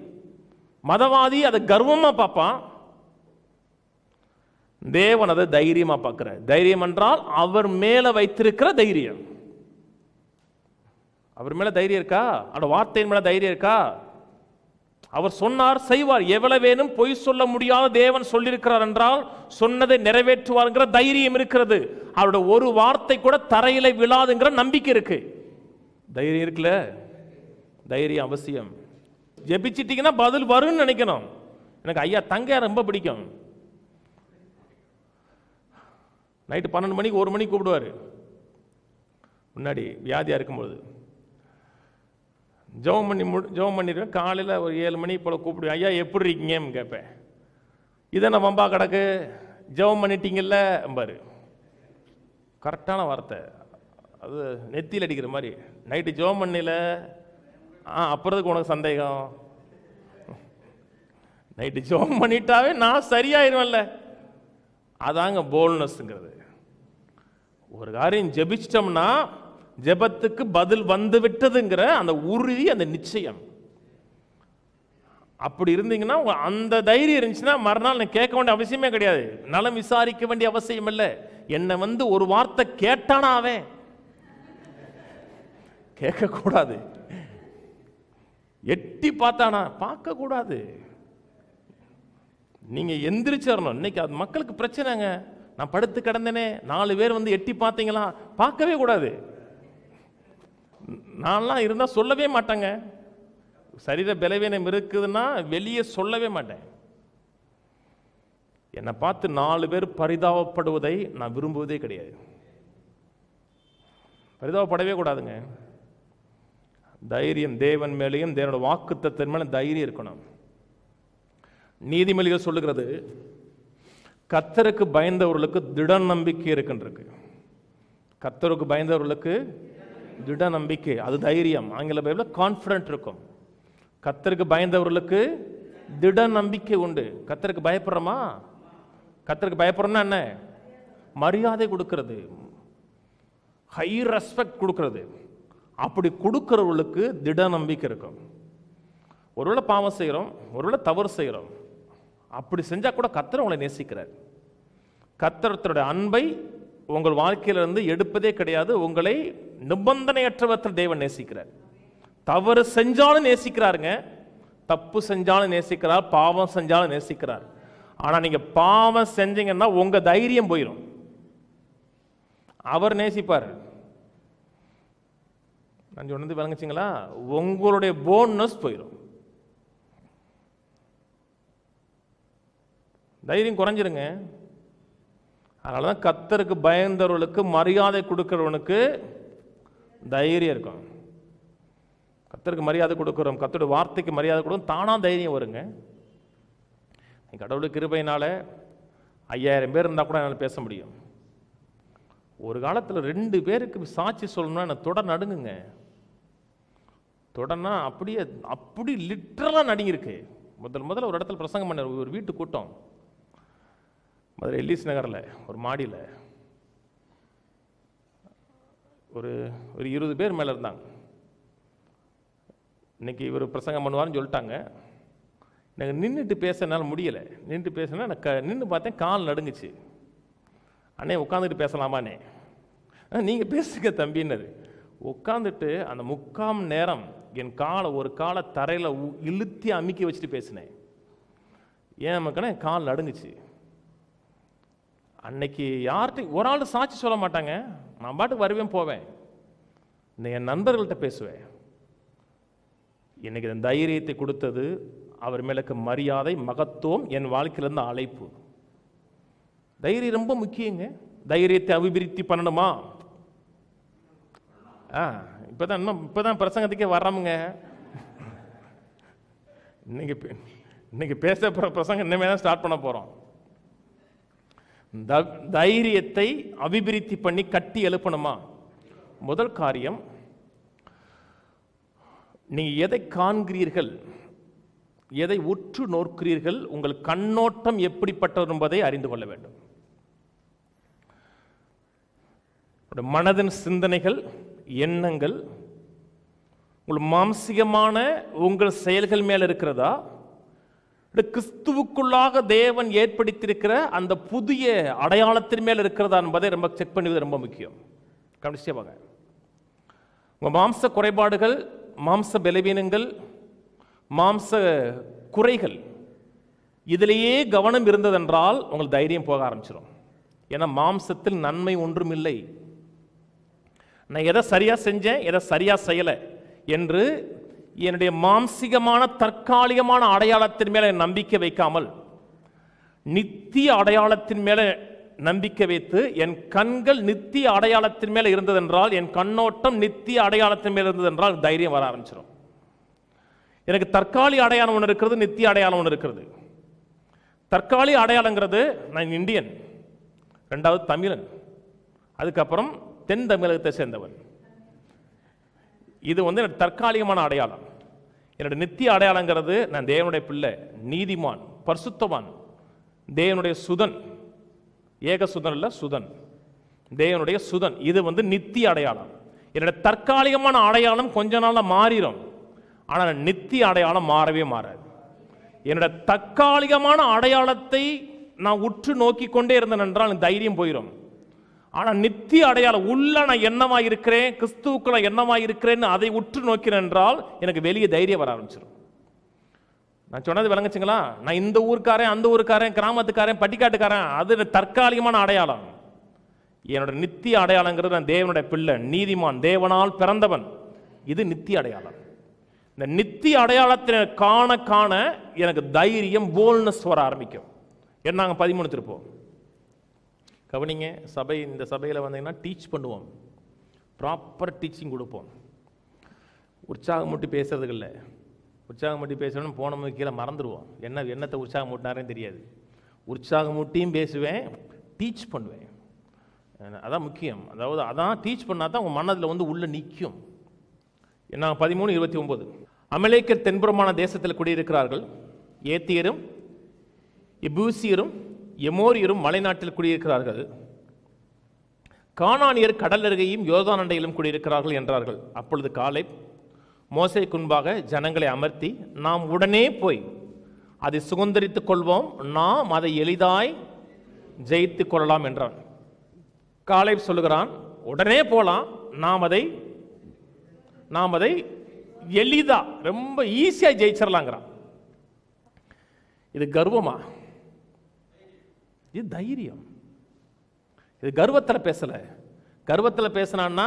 மதவாதி அதை கர்வமா பார்ப்பான், தேவன் அதை தைரியமா பார்க்கிறார். தைரியம் என்றால் அவர் மேல வைத்திருக்கிற தைரியம். அவர் மேல தைரியம் இருக்கா? அந்த வார்த்தையின் மேல தைரியம் இருக்கா? அவர் சொன்னார் செய்வார். எவ்வளவு வேணும் பொய் சொல்ல முடியாத தேவன் சொல்லியிருக்கிறார் என்றால் சொன்னதை நிறைவேற்றுவார்ங்கிற தைரியம் இருக்கிறது. அவருடைய ஒரு வார்த்தை கூட தரையில விழாதுங்கிற நம்பிக்கை இருக்கு. தைரியம் இருக்குல்ல? தைரியம் அவசியம். ஜெபிச்சிட்டீங்கன்னா பதில் வரும்னு நினைக்கணும். எனக்கு ஐயா தங்கையா ரொம்ப பிடிக்கும். நைட்டு 12 மணிக்கு 1 மணிக்கு கூப்பிடுவார். முன்னாடி வியாதியாக இருக்கும்போது ஜெபம் பண்ணிடுவேன். காலையில் ஒரு 7 மணி போல் கூப்பிடுவேன். ஐயா எப்படி இருக்கீங்கன்னு கேட்பேன். இதை நான் வம்பா கிடக்கு, ஜெபம் பண்ணிட்டீங்கல்ல பாரு. கரெக்டான வார்த்தை, அது நெத்தியில் அடிக்கிற மாதிரி. நைட்டு ஜெபம் பண்ணல, அப்புறத்துக்கு உனக்கு சந்தேகம். நைட்டு ஜெபம் பண்ணிட்டாவே நான் சரியாயிருவேன்ல. அதாங்க போல்னஸ்ங்கிறது. ஒரு காரியம் ஜெபிச்சிட்டோம்னா ஜெபத்துக்கு பதில் வந்து விட்டதுங்கிற அந்த உறுதி, அந்த நிச்சயம். அப்படி இருந்தீங்கன்னா அந்த தைரியம் இருந்துச்சுன்னா மறுநாள் நான் கேட்க வேண்டிய அவசியமே கிடையாது, நலம் விசாரிக்க வேண்டிய அவசியம் இல்லை. என்னை ஒரு வார்த்தை கேட்டானா அவன் கேட்க கூடாது, எட்டி பார்த்தானா பார்க்க கூடாது. நீங்க எந்திரிச்சிடணும். இன்னைக்கு அது மக்களுக்கு பிரச்சனைங்க. நான் படுத்து கிடந்தேனே 4 பேர் எட்டி பார்த்தீங்களா? பார்க்கவே கூடாது. நான்லாம் இருந்தா சொல்லவே மாட்டேங்க. சரீர பலவீனம் இருக்குதுன்னா வெளியே சொல்லவே மாட்டேன். என்னை பார்த்து 4 பேர் பரிதாபப்படுவதை நான் விரும்புவதே கிடையாது. பரிதாபப்படவே கூடாதுங்க. தைரியம் தேவன் மேலேயும் தேவனோட வாக்குத்தத்தத்தின் மேலே தைரியம் இருக்கணும். நீதிமொழிகள் சொல்லுகிறது, கர்த்தருக்கு பயந்தவர்களுக்கு திட நம்பிக்கை இருக்குன்றிருக்கு. கர்த்தருக்கு பயந்தவர்களுக்கு திட நம்பிக்கை, அது தைரியம். ஆங்கில பைபிளில் கான்ஃபிடென்ட் இருக்கும். கர்த்தருக்கு பயந்தவர்களுக்கு திட நம்பிக்கை உண்டு. கர்த்தருக்கு பயப்படுறோமா? கர்த்தருக்கு பயப்படுறோம்னா என்ன? மரியாதை கொடுக்கிறது, ஹை ரெஸ்பெக்ட் கொடுக்கிறது. அப்படி கொடுக்கிறவர்களுக்கு திட நம்பிக்கை இருக்கும். ஒருவேளை பாவம் செய்கிறோம், ஒருவேளை தவறு செய்கிறோம், அப்படி செஞ்சா கூட கர்த்தர் உங்களை நேசிக்கிறார். கர்த்தருடைய அன்பை உங்கள் வாழ்க்கையிலிருந்து எடுப்பதே கிடையாது. உங்களை நிபந்தனையற்றவற்ற தேவன் நேசிக்கிறார். தவறு செஞ்சாலும் நேசிக்கிறாருங்க, தப்பு செஞ்சாலும் நேசிக்கிறார், பாவம் செஞ்சாலும் நேசிக்கிறார். ஆனா நீங்க பாவம் செஞ்சீங்கன்னா உங்க தைரியம் போயிடும், அவர் நேசிப்பார். நான் சொன்னது விளங்குச்சிங்களா? உங்களுடைய போனஸ் போயிடும், தைரியம் குறைஞ்சிருங்க. அதனாலதான் கர்த்தருக்கு பயந்தவர்களுக்கு மரியாதை கொடுக்கிறவனுக்கு தைரியம் இருக்கும். கர்த்தருக்கு மரியாதை கொடுக்குறோம், கர்த்தருடைய வார்த்தைக்கு மரியாதை கொடுக்கும், தானா தைரியம் வருங்க. கடவுளுக்கு கிருபையினால 5000 பேர் இருந்தால் கூட என்னால் பேச முடியும். ஒரு காலத்தில் 2 பேருக்கு சாட்சி சொல்லணும்னா எனக்கு தொடர் நடுங்குங்க. தொடர்னா அப்படி லிட்டரலாக நடுங்கிருக்கு. முதல்ல ஒரு இடத்துல பிரசங்கம் பண்ண, ஒரு வீட்டு கூட்டம், மதுரை எல்லிஸ் நகரில் ஒரு மாடியில் ஒரு 20 பேர் மேலே இருந்தாங்க. இன்னைக்கு இவர் பிரசங்கம் பண்ணுவார்னு சொல்லிட்டாங்க. எனக்கு நின்றுட்டு பேச என்னால் முடியலை. நின்றுட்டு பேசினா எனக்கு நின்று பார்த்தேன், கால் நடுங்குச்சு. அண்ணே உட்காந்துட்டு பேசலாமாண்ணே? நீங்கள் பேசுங்க தம்பின்னது. உட்காந்துட்டு அந்த 3/4 மணி நேரம் என் ஒரு காலை தரையில் இழுத்தி அமுக்கி வச்சுட்டு பேசினேன். ஏன் மக்களே கால் நடுங்குச்சு. அன்னைக்கு யார்கிட்ட ஒரு ஆள் சாட்சி சொல்ல மாட்டாங்க. நான் பாட்டுக்கு வருவேன் போவேன், என் நண்பர்கள்ட்ட பேசுவேன். இன்னைக்கு இந்த தைரியத்தை கொடுத்தது அவர் மேலுக்கு மரியாதை, மகத்துவம், என் வாழ்க்கையிலிருந்து அழைப்பு. தைரியம் ரொம்ப முக்கியங்க. தைரியத்தை அபிவிருத்தி பண்ணணுமா? இப்பதான் பிரசங்கத்துக்கே வர்றாமுங்க. இன்னைக்கு பேச பிரசங்கம் இனிமே தான் ஸ்டார்ட் பண்ண போறோம். தைரியத்தை அபிவிருத்தி பண்ணி கட்டி எழுப்பணுமா? முதல் காரியம், நீங்க எதை காண்கிறீர்கள், எதை உற்று நோக்கிறீர்கள், உங்கள் கண்ணோட்டம் எப்படிப்பட்டது என்பதை அறிந்து கொள்ள வேண்டும். மனதின் சிந்தனைகள், எண்ணங்கள் உங்கள் மாம்சிகமான உங்கள் செயல்கள் மேல் இருக்கிறதா, கிறிஸ்துவுக்குள்ளாக தேவன் ஏற்படுத்தியிருக்கிற அந்த புதிய அடையாளத்தின் மேல் இருக்கிறதா என்பதை ரொம்ப செக் பண்ணுவது ரொம்ப முக்கியம். கவனிச்சே வாங்க. உங்கள் மாம்ச குறைபாடுகள், மாம்ச பலவீனங்கள், மாம்ச குறைகள், இதிலேயே கவனம் இருந்ததென்றால் உங்கள் தைரியம் போக ஆரம்பிச்சிடும். ஏன்னா மாம்சத்தில் நன்மை ஒன்றும் இல்லை. நான் எதை சரியா செஞ்சேன், எதை சரியா செய்யலை என்று என்னுடைய மாம்சிகமான தற்காலிகமான அடையாளத்தின் மேல நம்பிக்கை வைக்காமல் நித்திய அடையாளத்தின் மேல நம்பிக்கை வைத்து, என் கண்கள் நித்திய அடையாளத்தின் மேல இருந்ததென்றால், என் கண்ணோட்டம் நித்திய அடையாளத்தின் மேல இருந்ததென்றால் தைரியம் வர ஆரம்பிச்சிடும். எனக்கு தற்காலிக அடையாளம் ஒன்று இருக்கிறது, நித்திய அடையாளம் ஒன்று இருக்கிறது. தற்காலிக அடையாளங்கிறது நான் இந்தியன், 2வது தமிழன், அதுக்கப்புறம் தென் தமிழகத்தை சேர்ந்தவன். இது எனக்கு தற்காலிகமான அடையாளம். என்னுடைய நித்திய அடையாளங்கிறது நான் தேவனுடைய பிள்ளை, நீதிமான், பரிசுத்தவான், தேவனுடைய சுதன், ஏக சுதன் இல்ல, சுதன், தேவனுடைய சுதன். இது நித்திய அடையாளம். என்னுடைய தற்காலிகமான அடையாளம் கொஞ்ச நாள்ல மாறிடும், ஆனால் நித்திய அடையாளம் மாறவே மாறாது. என்னுடைய தற்காலிகமான அடையாளத்தை நான் உற்று நோக்கி கொண்டே இருந்தேன் என்றால் தைரியம் போயிடும். ஆனால் நித்திய அடையாளம் உள்ள நான் என்னவா இருக்கிறேன், கிறிஸ்துவுக்குள்ள என்னவா இருக்கிறேன்னு அதை உற்று நோக்கிறேன் என்றால் எனக்கு வெளியே தைரியம் வர ஆரம்பிச்சிடும். நான் சொன்னது விளங்குச்சுங்களா? நான் இந்த ஊருக்காரன், அந்த ஊருக்காரன், கிராமத்துக்காரன், பட்டிக்காட்டுக்காரன், அது தற்காலிகமான அடையாளம். என்னோட நித்திய அடையாளங்கிறது நான் தேவனுடைய பிள்ளை, நீதிமான், தேவனால் பிறந்தவன். இது நித்திய அடையாளம். இந்த நித்திய அடையாளத்தை காண காண எனக்கு தைரியம், போல்னஸ் வர ஆரம்பிக்கும். நாங்கள் 13 திருப்போம் கவனிங்க. இந்த சபையில் வந்தீங்கன்னா டீச் பண்ணுவோம், ப்ராப்பர் டீச்சிங் கொடுப்போம். உற்சாகமூட்டி பேசுறதுக்கு இல்லை. உற்சாகமூட்டி பேசணும்னு போனோம் கீழே மறந்துடுவோம். என்னத்தை உற்சாகமூட்டினாரே தெரியாது. உற்சாகமூட்டியும் பேசுவேன், டீச் பண்ணுவேன். அதான் முக்கியம். அதாவது அதான் டீச் பண்ணால் தான் உங்கள் மனதில் உள்ள நிற்கும். 13:29 அமலேக்கர் தென்புறமான தேசத்தில் குடியிருக்கிறார்கள். ஏத்தியரும் எபூசியரும் எமோரியரும் மலைநாட்டில் குடியிருக்கிறார்கள். கானானியர் கடல் அருகையும் யோர்தான் அண்டையிலும் குடியிருக்கிறார்கள் என்றார்கள். அப்பொழுது காலேப் மோசேக்கு முன்பாக ஜனங்களை அமர்த்தி, நாம் உடனே போய் அதை சுதந்தரித்துக் கொள்வோம், நாம் அதை எளிதாய் ஜெயித்துக் கொள்ளலாம் என்றான். காலேப் சொல்லுகிறான், உடனே போலாம், நாம் அதை எளிதா ரொம்ப ஈஸியா ஜெயிச்சிடலாங்கிறான். இது கர்வமா? இது தைரியம். இது கர்வத்தில் பேசல. கர்வத்தில் பேசினான்னா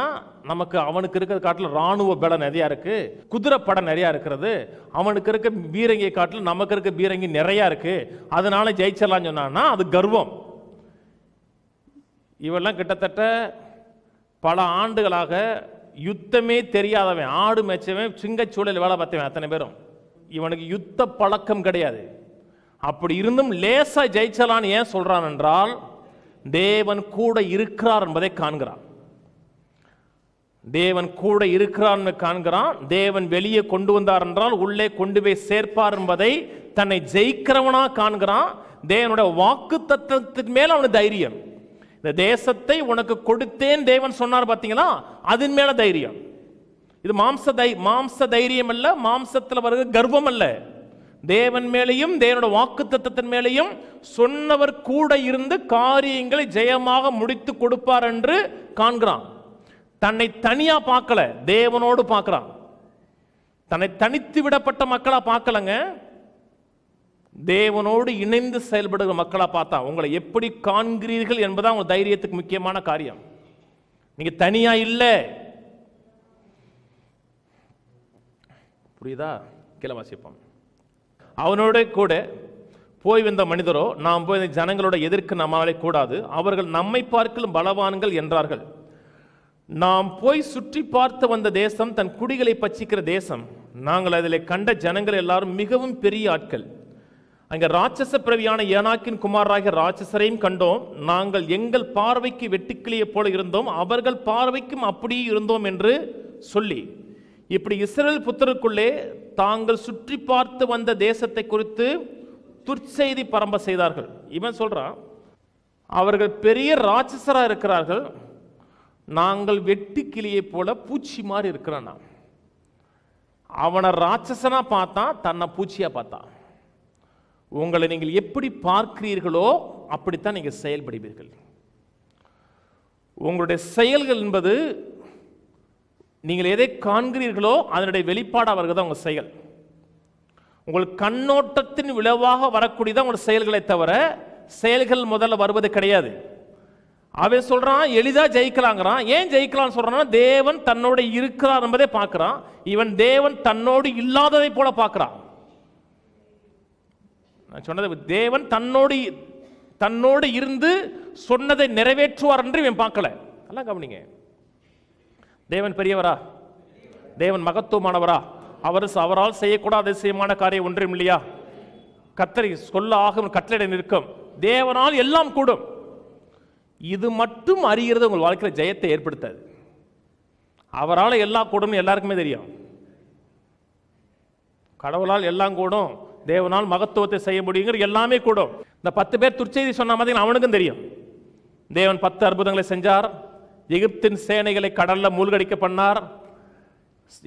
நமக்கு அவனுக்கு இருக்கிற காட்டில் ராணுவ பலம் நிறையா இருக்கு, குதிரை படம் நிறையா இருக்கிறது, அவனுக்கு இருக்க பீரங்கியை காட்டில் நமக்கு இருக்க பீரங்கி நிறையா இருக்கு, அதனால ஜெயிச்சிடலாம்னு சொன்னான்னா அது கர்வம். இவெல்லாம் கிட்டத்தட்ட பல ஆண்டுகளாக யுத்தமே தெரியாதவன், ஆடு மேய்ச்சவன், சிங்கச்சூழல் வேலை பார்த்தவன் அத்தனை பேரும். இவனுக்கு யுத்த பழக்கம் கிடையாது. அப்படி இருந்தும் லேசா ஜெயிச்சலான்னு ஏன் சொல்றான் என்றால், தேவன் கூட இருக்கிறார் என்பதை காண்கிறான். தேவன் கூட இருக்கிறார் காண்கிறான். தேவன் வெளியே கொண்டு வந்தார் என்றால் உள்ளே கொண்டு போய் சேர்ப்பார் என்பதை தன்னை ஜெயிக்கிறவனா காண்கிறான். தேவனுடைய வாக்கு தத்தத்தின் மேல அவனுக்கு தைரியம். இந்த தேசத்தை உனக்கு கொடுத்தேன் தேவன் சொன்னார் பார்த்தீங்களா, அதன் மேல தைரியம். இது மாம்ச தைரியம் அல்ல, மாம்சத்தில் வருகிற கர்வம் அல்ல. தேவன் மேலையும் தேவனுடைய வாக்கு தத்தத்தின் மேலையும் சொன்னவர் கூட இருந்து காரியங்களை ஜெயமாக முடித்து கொடுப்பார் என்று காண்கிறான். தன்னை தனியா பார்க்கல, தேவனோடு பார்க்கிறான். தன்னை தனித்து விடப்பட்ட மக்களா பார்க்கலங்க, தேவனோடு இணைந்து செயல்படுகிற மக்களா பார்த்தா. உங்களை எப்படி காண்கிறீர்கள் என்பதான் உங்க தைரியத்துக்கு முக்கியமான காரியம். நீங்க தனியா இல்லை. புரியுதா? கீழே வாசிப்போம். அவனோட கூட போய் வந்த மனிதரோ, நாம் போய் ஜனங்களோட எதிர்க்க நம்மாலே கூடாது, அவர்கள் நம்மை பார்க்கலும் பலவான்கள் என்றார்கள். நாம் போய் சுற்றி பார்த்து வந்த தேசம் தன் குடிகளை பட்சிக்கிற தேசம். நாங்கள் அதில் கண்ட ஜனங்கள் எல்லாரும் மிகவும் பெரிய ஆட்கள். அங்கே ராட்சச பிறவியான ஏனாக்கின் குமாராகிய ராட்சசரையும் கண்டோம். நாங்கள் எங்கள் பார்வைக்கு வெட்டுக்கிளியை போல இருந்தோம், அவர்கள் பார்வைக்கும் அப்படியே இருந்தோம் என்று சொல்லி, இப்படி இஸ்ரவேல் புத்தருக்குள்ளே தாங்கள் சுற்றி பார்த்து வந்த தேசத்தை குறித்து துர்ச்செய்தி பரம்ப செய்தார்கள். இவன் சொல்றான், அவர்கள் பெரிய ராட்சசரா இருக்கிறார்கள், நாங்கள் வெட்டு கிளியை போல பூச்சி மாதிரி இருக்கிறான். அவனை ராட்சசனா பார்த்தான், தன்னை பூச்சியா பார்த்தான். உங்களை நீங்கள் எப்படி பார்க்கிறீர்களோ அப்படித்தான் நீங்கள் செயல்படுவீர்கள். உங்களுடைய செயல்கள் என்பது நீங்கள் எதை காண்கிறீர்களோ அதனுடைய வெளிப்பாடு அவர்கள் தான் உங்கள் செயல். உங்கள் கண்ணோட்டத்தின் விளைவாக வரக்கூடியதான் உங்கள் செயல்களை தவிர செயல்கள் முதல்ல வருவது கிடையாது. அவன் சொல்றான் எளிதா ஜெயிக்கலாங்கிறான். ஏன் ஜெயிக்கலாம்னு சொல்றான்? தேவன் தன்னோடு இருக்கிறார் என்பதை பார்க்கிறான். இவன் தேவன் தன்னோடு இல்லாததை போல பார்க்கிறான். நான் சொன்னது, தேவன் தன்னோடு இருந்து சொன்னதை நிறைவேற்றுவார் என்று இவன் பார்க்கல. எல்லாம் கவனிங்க. தேவன் பெரியவரா? தேவன் மகத்துவமானவரா? அவரால் செய்யக்கூடாத அதிசயமான காரியம் ஒன்றும் இல்லையா? கர்த்தரை சொல்ல ஆகும் கட்டளை நிற்கும். தேவனால் எல்லாம் கூடும். இது மட்டும் அறிகிறது உங்கள் வாழ்க்கையில் ஜெயத்தை ஏற்படுத்தாது. அவரால் எல்லாம் கூடும் எல்லாருக்குமே தெரியும். கடவுளால் எல்லாம் கூடும், தேவனால் மகத்துவத்தை செய்ய முடியுங்கிற எல்லாமே கூடும். இந்த 10 பேர் துர்ச்செய்தி சொன்ன மாதிரி அவனுக்கும் தெரியும். தேவன் 10 அற்புதங்களை செஞ்சார். எகிப்தின் சேனைகளை கடல்ல மூழ்கடிக்க பண்ணார்.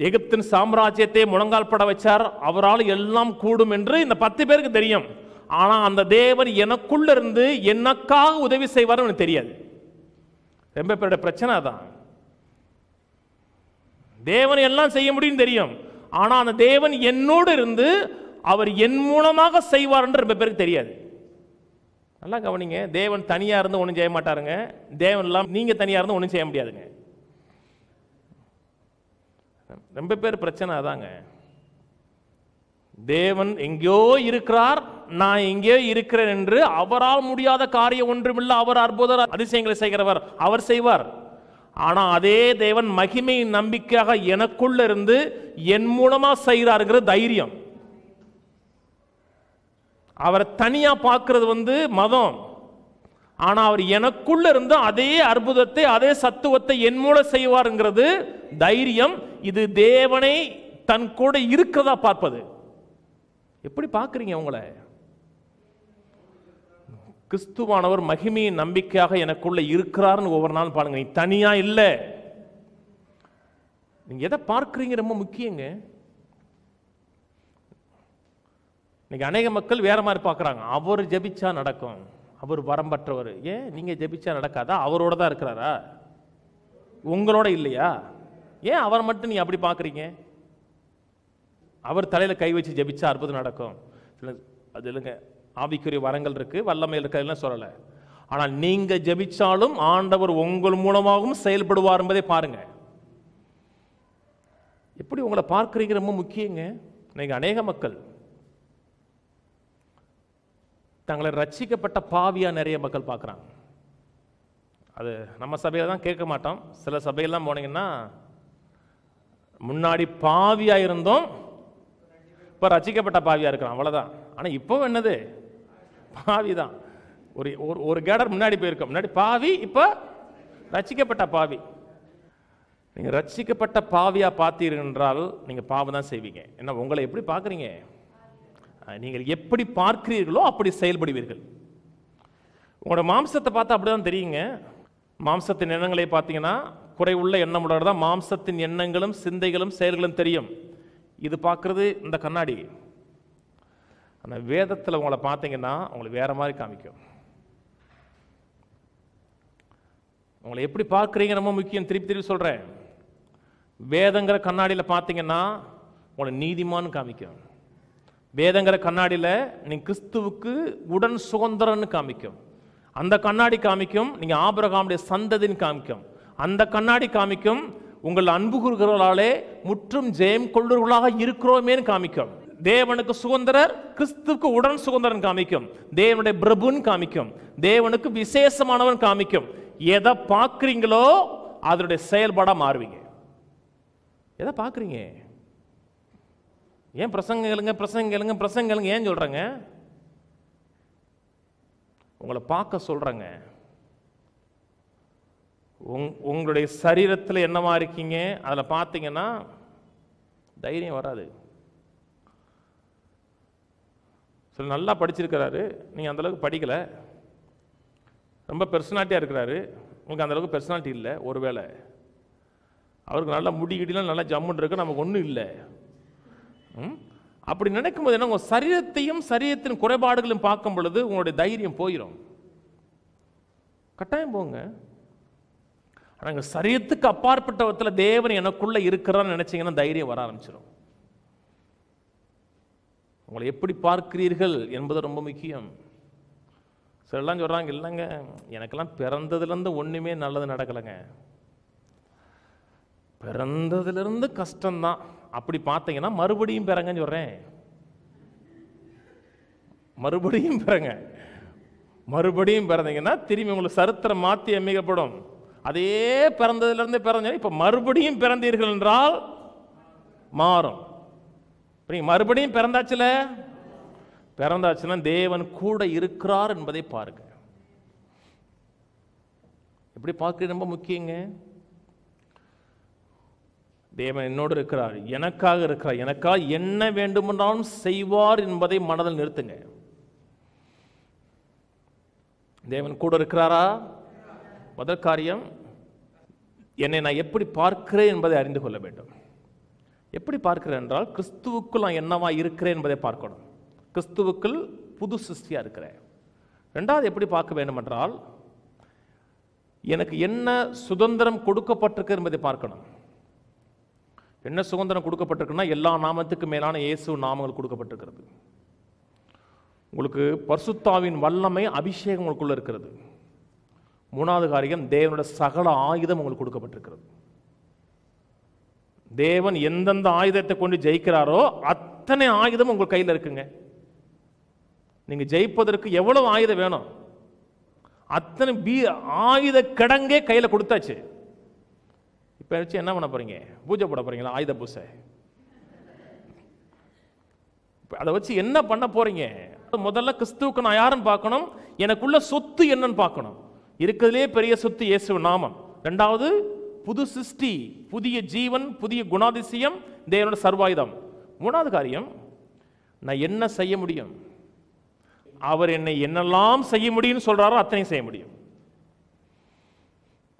எகிப்தின் சாம்ராஜ்யத்தை முழங்கால் பட வச்சார். அவரால் எல்லாம் கூடும் என்று இந்த 10 பேருக்கு தெரியும். ஆனா அந்த தேவன் எனக்குள்ள இருந்து எனக்காக உதவி செய்வார் எனக்கு தெரியாது. ரொம்ப பேருடைய பிரச்சனை தான். தேவன் எல்லாம் செய்ய முடியும் தெரியும், ஆனா அந்த தேவன் என்னோடு இருந்து அவர் என் மூலமாக செய்வார் என்று ரொம்ப பேருக்கு தெரியாது. நல்லா கவனிங்க. தேவன் தனியா இருந்து ஒன்றும் செய்ய மாட்டாருங்க. தேவன் எல்லாம் நீங்க தனியா இருந்து ஒன்றும் செய்ய முடியாதுங்க. ரொம்ப பேர் பிரச்சனை அதாங்க. தேவன் எங்கேயோ இருக்கிறார், நான் எங்கேயோ இருக்கிறேன் என்று அவரால் முடியாத காரியம் ஒன்றுமில்லை. அவர் அற்புத அதிசயங்களை செய்கிறவர், அவர் செய்வார். ஆனா அதே தேவன் மகிமையின் நம்பிக்கையாக எனக்குள்ள இருந்து என் மூலமா செய்கிறாருங்கிற தைரியம். அவரை தனியா பார்க்கிறது மதம். ஆனா அவர் எனக்குள்ள இருந்து அதே அற்புதத்தை அதே சத்துவத்தை என் மூலம் செய்வாருங்கிறது தைரியம். இது தேவனை தன் கூட இருக்கிறதா பார்ப்பது. எப்படி பார்க்குறீங்க உங்களை? கிறிஸ்துவானவர் மகிமையின் நம்பிக்கையாக எனக்குள்ள இருக்கிறார்னு ஒவ்வொரு நாள் பாருங்க. நீ தனியா இல்லை. நீங்க எதை பார்க்குறீங்க ரொம்ப முக்கியங்க. இன்னைக்கு அநேக மக்கள் வேற மாதிரி பார்க்குறாங்க. அவர் ஜெபிச்சா நடக்கும், அவர் வரம்பற்றவர். ஏன் நீங்க ஜெபிச்சா நடக்காதா? அவரோட தான் இருக்கிறாரா, உங்களோட இல்லையா? ஏன் அவரை மட்டும் நீங்க அப்படி பார்க்குறீங்க? அவர் தலையில கை வச்சு ஜெபிச்சா அற்புதம் நடக்கும். அது இல்லைங்க, ஆவிக்குரிய வரங்கள் இருக்கு, வல்லமை இருக்கிறதுலாம் சொல்லலை. ஆனால் நீங்க ஜெபிச்சாலும் ஆண்டவர் உங்கள் மூலமாகவும் செயல்படுவார் என்பதை பாருங்க. எப்படி உங்களை பார்க்குறீங்க ரொம்ப முக்கியங்க. இன்னைக்கு அநேக மக்கள் தங்களை ரட்சிக்கப்பட்ட பாவியா நிறைய மக்கள் பார்க்குறாங்க. அது நம்ம சபையில தான் கேட்க மாட்டோம். சில சபையெல்லாம் போனீங்கன்னா முன்னாடி பாவியா இருந்தோம், இப்ப ரட்சிக்கப்பட்ட பாவியா இருக்கிறோம், அவ்வளவுதான். ஆனா இப்போ என்னது? பாவிதான். ஒரு ஒரு கேடர் முன்னாடி போயிருக்கோம், முன்னாடி பாவி, இப்ப ரட்சிக்கப்பட்ட பாவி. நீங்க ரட்சிக்கப்பட்ட பாவியா பார்த்தீர்கள் என்றால் நீங்க பாவம் தான் செய்வீங்க. என்ன, உங்களை எப்படி பார்க்குறீங்க? நீங்கள் எப்படி பார்க்கிறீர்களோ அப்படி செயல்படுவீர்கள். உங்களோட மாம்சத்தை பார்த்தா அப்படிதான் தெரியுங்க. மாம்சத்தின் எண்ணங்களை பார்த்தீங்கன்னா, குறைவுள்ள எண்ணம் உள்ளதான் மாம்சத்தின் எண்ணங்களும் சிந்தைகளும் செயல்களும் தெரியும். இது பார்க்கறது இந்த கண்ணாடி. ஆனால் வேதத்தில் உங்களை பார்த்தீங்கன்னா உங்களுக்கு வேற மாதிரி காமிக்கும். உங்களை எப்படி பார்க்குறீங்க ரொம்ப முக்கியம். திருப்பி சொல்கிறேன். வேதங்கிற கண்ணாடியில் பார்த்தீங்கன்னா உங்களை நீதிமான்னு காமிக்கும். வேதங்கிற கண்ணாடியில் நீங்கள் கிறிஸ்துவுக்கு உடன் சுதந்திரன்னு காமிக்கும். அந்த கண்ணாடி காமிக்கும் நீங்கள் ஆபிரகாமுடைய சந்ததின்னு காமிக்கும். அந்த கண்ணாடி காமிக்கும் உங்கள் அன்பு கூறுகிறவர்களாலே முற்றும் ஜெயம் கொள்ளுவர்களாக இருக்கிறோமேன்னு காமிக்கும். தேவனுக்கு சுதந்திரர், கிறிஸ்துவுக்கு உடன் சுதந்திரன் காமிக்கும். தேவனுடைய பிரபுன்னு காமிக்கும். தேவனுக்கு விசேஷமானவன் காமிக்கும். எதை பார்க்குறீங்களோ அதனுடைய செயல்பாடாக மாறுவீங்க. எதை பார்க்குறீங்க? ஏன் பிரசங்க ஏன் சொல்கிறேங்க? உங்களை பார்க்க சொல்கிறேங்க. உங்களுடைய சரீரத்தில் என்னவா இருக்கீங்க அதில் பார்த்தீங்கன்னா தைரியம் வராது. சில நல்லா படிச்சிருக்கிறாரு, நீங்கள் அந்தளவுக்கு படிக்கலை, ரொம்ப பெர்சனாலிட்டியாக இருக்கிறாரு, உங்களுக்கு அந்தளவுக்கு பெர்சனாலிட்டி இல்லை. ஒருவேளை அவருக்கு நல்லா முடிகிடலாம், நல்லா ஜம்முன்னு இருக்கு, நமக்கு ஒன்றும் இல்லை. அப்படி நினைக்கும் போது என்ன, உங்கள் சரீரத்தையும் சரீரத்தின் குறைபாடுகளையும் பார்க்கும் பொழுது உங்களுடைய தைரியம் போயிடும். கட்டாயம் போங்க. ஆனால் சரீரத்துக்கு அப்பாற்பட்ட விதத்தில் தேவன் எனக்குள்ள இருக்கிறான்னு நினைச்சீங்கன்னா தைரியம் வர ஆரம்பிச்சிடும். உங்களை எப்படி பார்க்கிறீர்கள் என்பது ரொம்ப முக்கியம். சிலர்லாம் சொல்றாங்க, இல்லைங்க எனக்கெல்லாம் பிறந்ததுலேருந்து ஒன்றுமே நல்லது நடக்கலைங்க, பிறந்ததுலேருந்து கஷ்டம்தான். அப்படி பார்த்தீங்கன்னா மறுபடியும் பிறங்கன்னு சொல்கிறேன். மறுபடியும் பிறங்க. மறுபடியும் பிறந்தீங்கன்னா திரும்பி உங்களுக்கு சரித்திரம் மாற்றி அமைக்கப்படும். அதே பிறந்ததுலேருந்து பிறந்த இப்போ மறுபடியும் பிறந்தீர்கள் என்றால் மாறும். மறுபடியும் பிறந்தாச்சுன்னா தேவன் கூட இருக்கிறார் என்பதை பாருங்க. எப்படி பார்க்க ரொம்ப முக்கியங்க. தேவன் என்னோடு இருக்கிறார், எனக்காக இருக்கிறார், எனக்காக என்ன வேண்டுமென்றாலும் செய்வார் என்பதை மனதில் நிறுத்துங்க. தேவன் கூட இருக்கிறாரா? முதல் காரியம், என்னை நான் எப்படி பார்க்கிறேன் என்பதை அறிந்து கொள்ள வேண்டும். எப்படி பார்க்கிறேன் என்றால் கிறிஸ்துவுக்குள் நான் என்னவா இருக்கிறேன் என்பதை பார்க்கணும். கிறிஸ்துவுக்குள் புது சிருஷ்டியா இருக்கிறேன். ரெண்டாவது எப்படி பார்க்க வேண்டும் என்றால் எனக்கு என்ன சுதந்திரம் கொடுக்கப்பட்டிருக்கு என்பதை பார்க்கணும். என்ன சுதந்திரம் கொடுக்கப்பட்டிருக்குன்னா எல்லா நாமத்துக்கு மேலான இயேசு நாமங்கள் கொடுக்கப்பட்டிருக்கிறது. உங்களுக்கு பரிசுத்தாவின் வல்லமை அபிஷேகம் உங்களுக்குள்ள இருக்கிறது. மூணாவது காரியம், தேவனுடைய சகல ஆயுதம் உங்களுக்கு கொடுக்கப்பட்டிருக்கிறது. தேவன் எந்தெந்த ஆயுதத்தை கொண்டு ஜெயிக்கிறாரோ அத்தனை ஆயுதம் உங்கள் கையில் இருக்குங்க. நீங்க ஜெயிப்பதற்கு எவ்வளவு ஆயுதம் வேணும் அத்தனை ஆயுத கிடங்கே கையில கொடுத்தாச்சு. இப்ப வச்சு என்ன பண்ண போறீங்க? பூஜை போட போறீங்களா? ஆயுத பூசை. அதை வச்சு என்ன பண்ண போறீங்க? முதல்ல கிறிஸ்துவுக்கு நான் யாருன்னு பார்க்கணும், எனக்குள்ள சொத்து என்னன்னு பார்க்கணும். இருக்கிறதுலே பெரிய சொத்து இயேசு நாமம். ரெண்டாவது புது சிருஷ்டி, புதிய ஜீவன், புதிய குணாதிசயம், தேவனோட சர்வாயுதம். மூணாவது காரியம், நான் என்ன செய்ய முடியும்? அவர் என்னை என்னெல்லாம் செய்ய முடியும்னு சொல்றாரோ அத்தனையும் செய்ய முடியும்.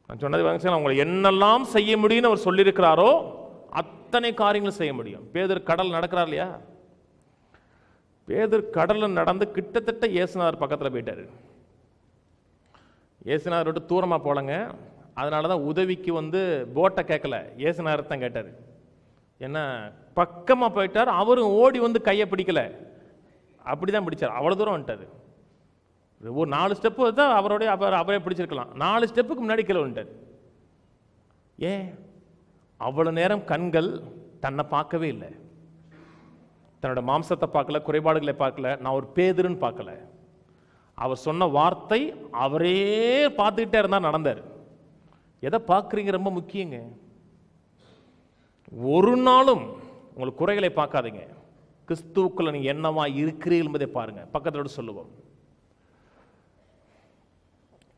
நான் சொன்னது உங்களை என்னெல்லாம் செய்ய முடியும்னு அவர் சொல்லியிருக்கிறாரோ அத்தனை காரியங்களும் செய்ய முடியும். பேதர் கடல் நடக்கிறார் இல்லையா? பேதர் கடலில் நடந்து கிட்டத்தட்ட இயேசுநாதர் பக்கத்தில் போயிட்டாரு. இயேசுநாதர் விட்டு தூரமாக போலங்க. அதனால தான் உதவிக்கு போட்டை கேட்கல, இயேசுநாதர் தான் கேட்டார். ஏன்னா பக்கமாக போயிட்டார். அவரும் ஓடி கையை பிடிக்கல, அப்படிதான் பிடிச்சார். அவ்வளோ தூரம் வந்துட்டார். ஒரு 4 ஸ்டெப்பு தான் அவரே பிடிச்சிருக்கலாம். 4 ஸ்டெப்புக்கு முன்னாடி கீழே வந்துட்டார். ஏன்? அவ்வளோ நேரம் கண்கள் தன்னை பார்க்கவே இல்லை. தன்னோட மாம்சத்தை பார்க்கல, குறைபாடுகளை பார்க்கல, நான் ஒரு பேதுருன்னு பார்க்கல. அவர் சொன்ன வார்த்தை அவரே பார்த்துக்கிட்டே இருந்தார், நடந்தார். எதை பார்க்குறீங்க ரொம்ப முக்கியங்க. ஒரு நாளும் உங்கள் குறைகளை பார்க்காதீங்க. கிறிஸ்துவுக்குள்ள நீங்க என்னவா இருக்கிறீர்கள் என்பதை பாருங்க. பக்கத்தோடு சொல்லுவோம்.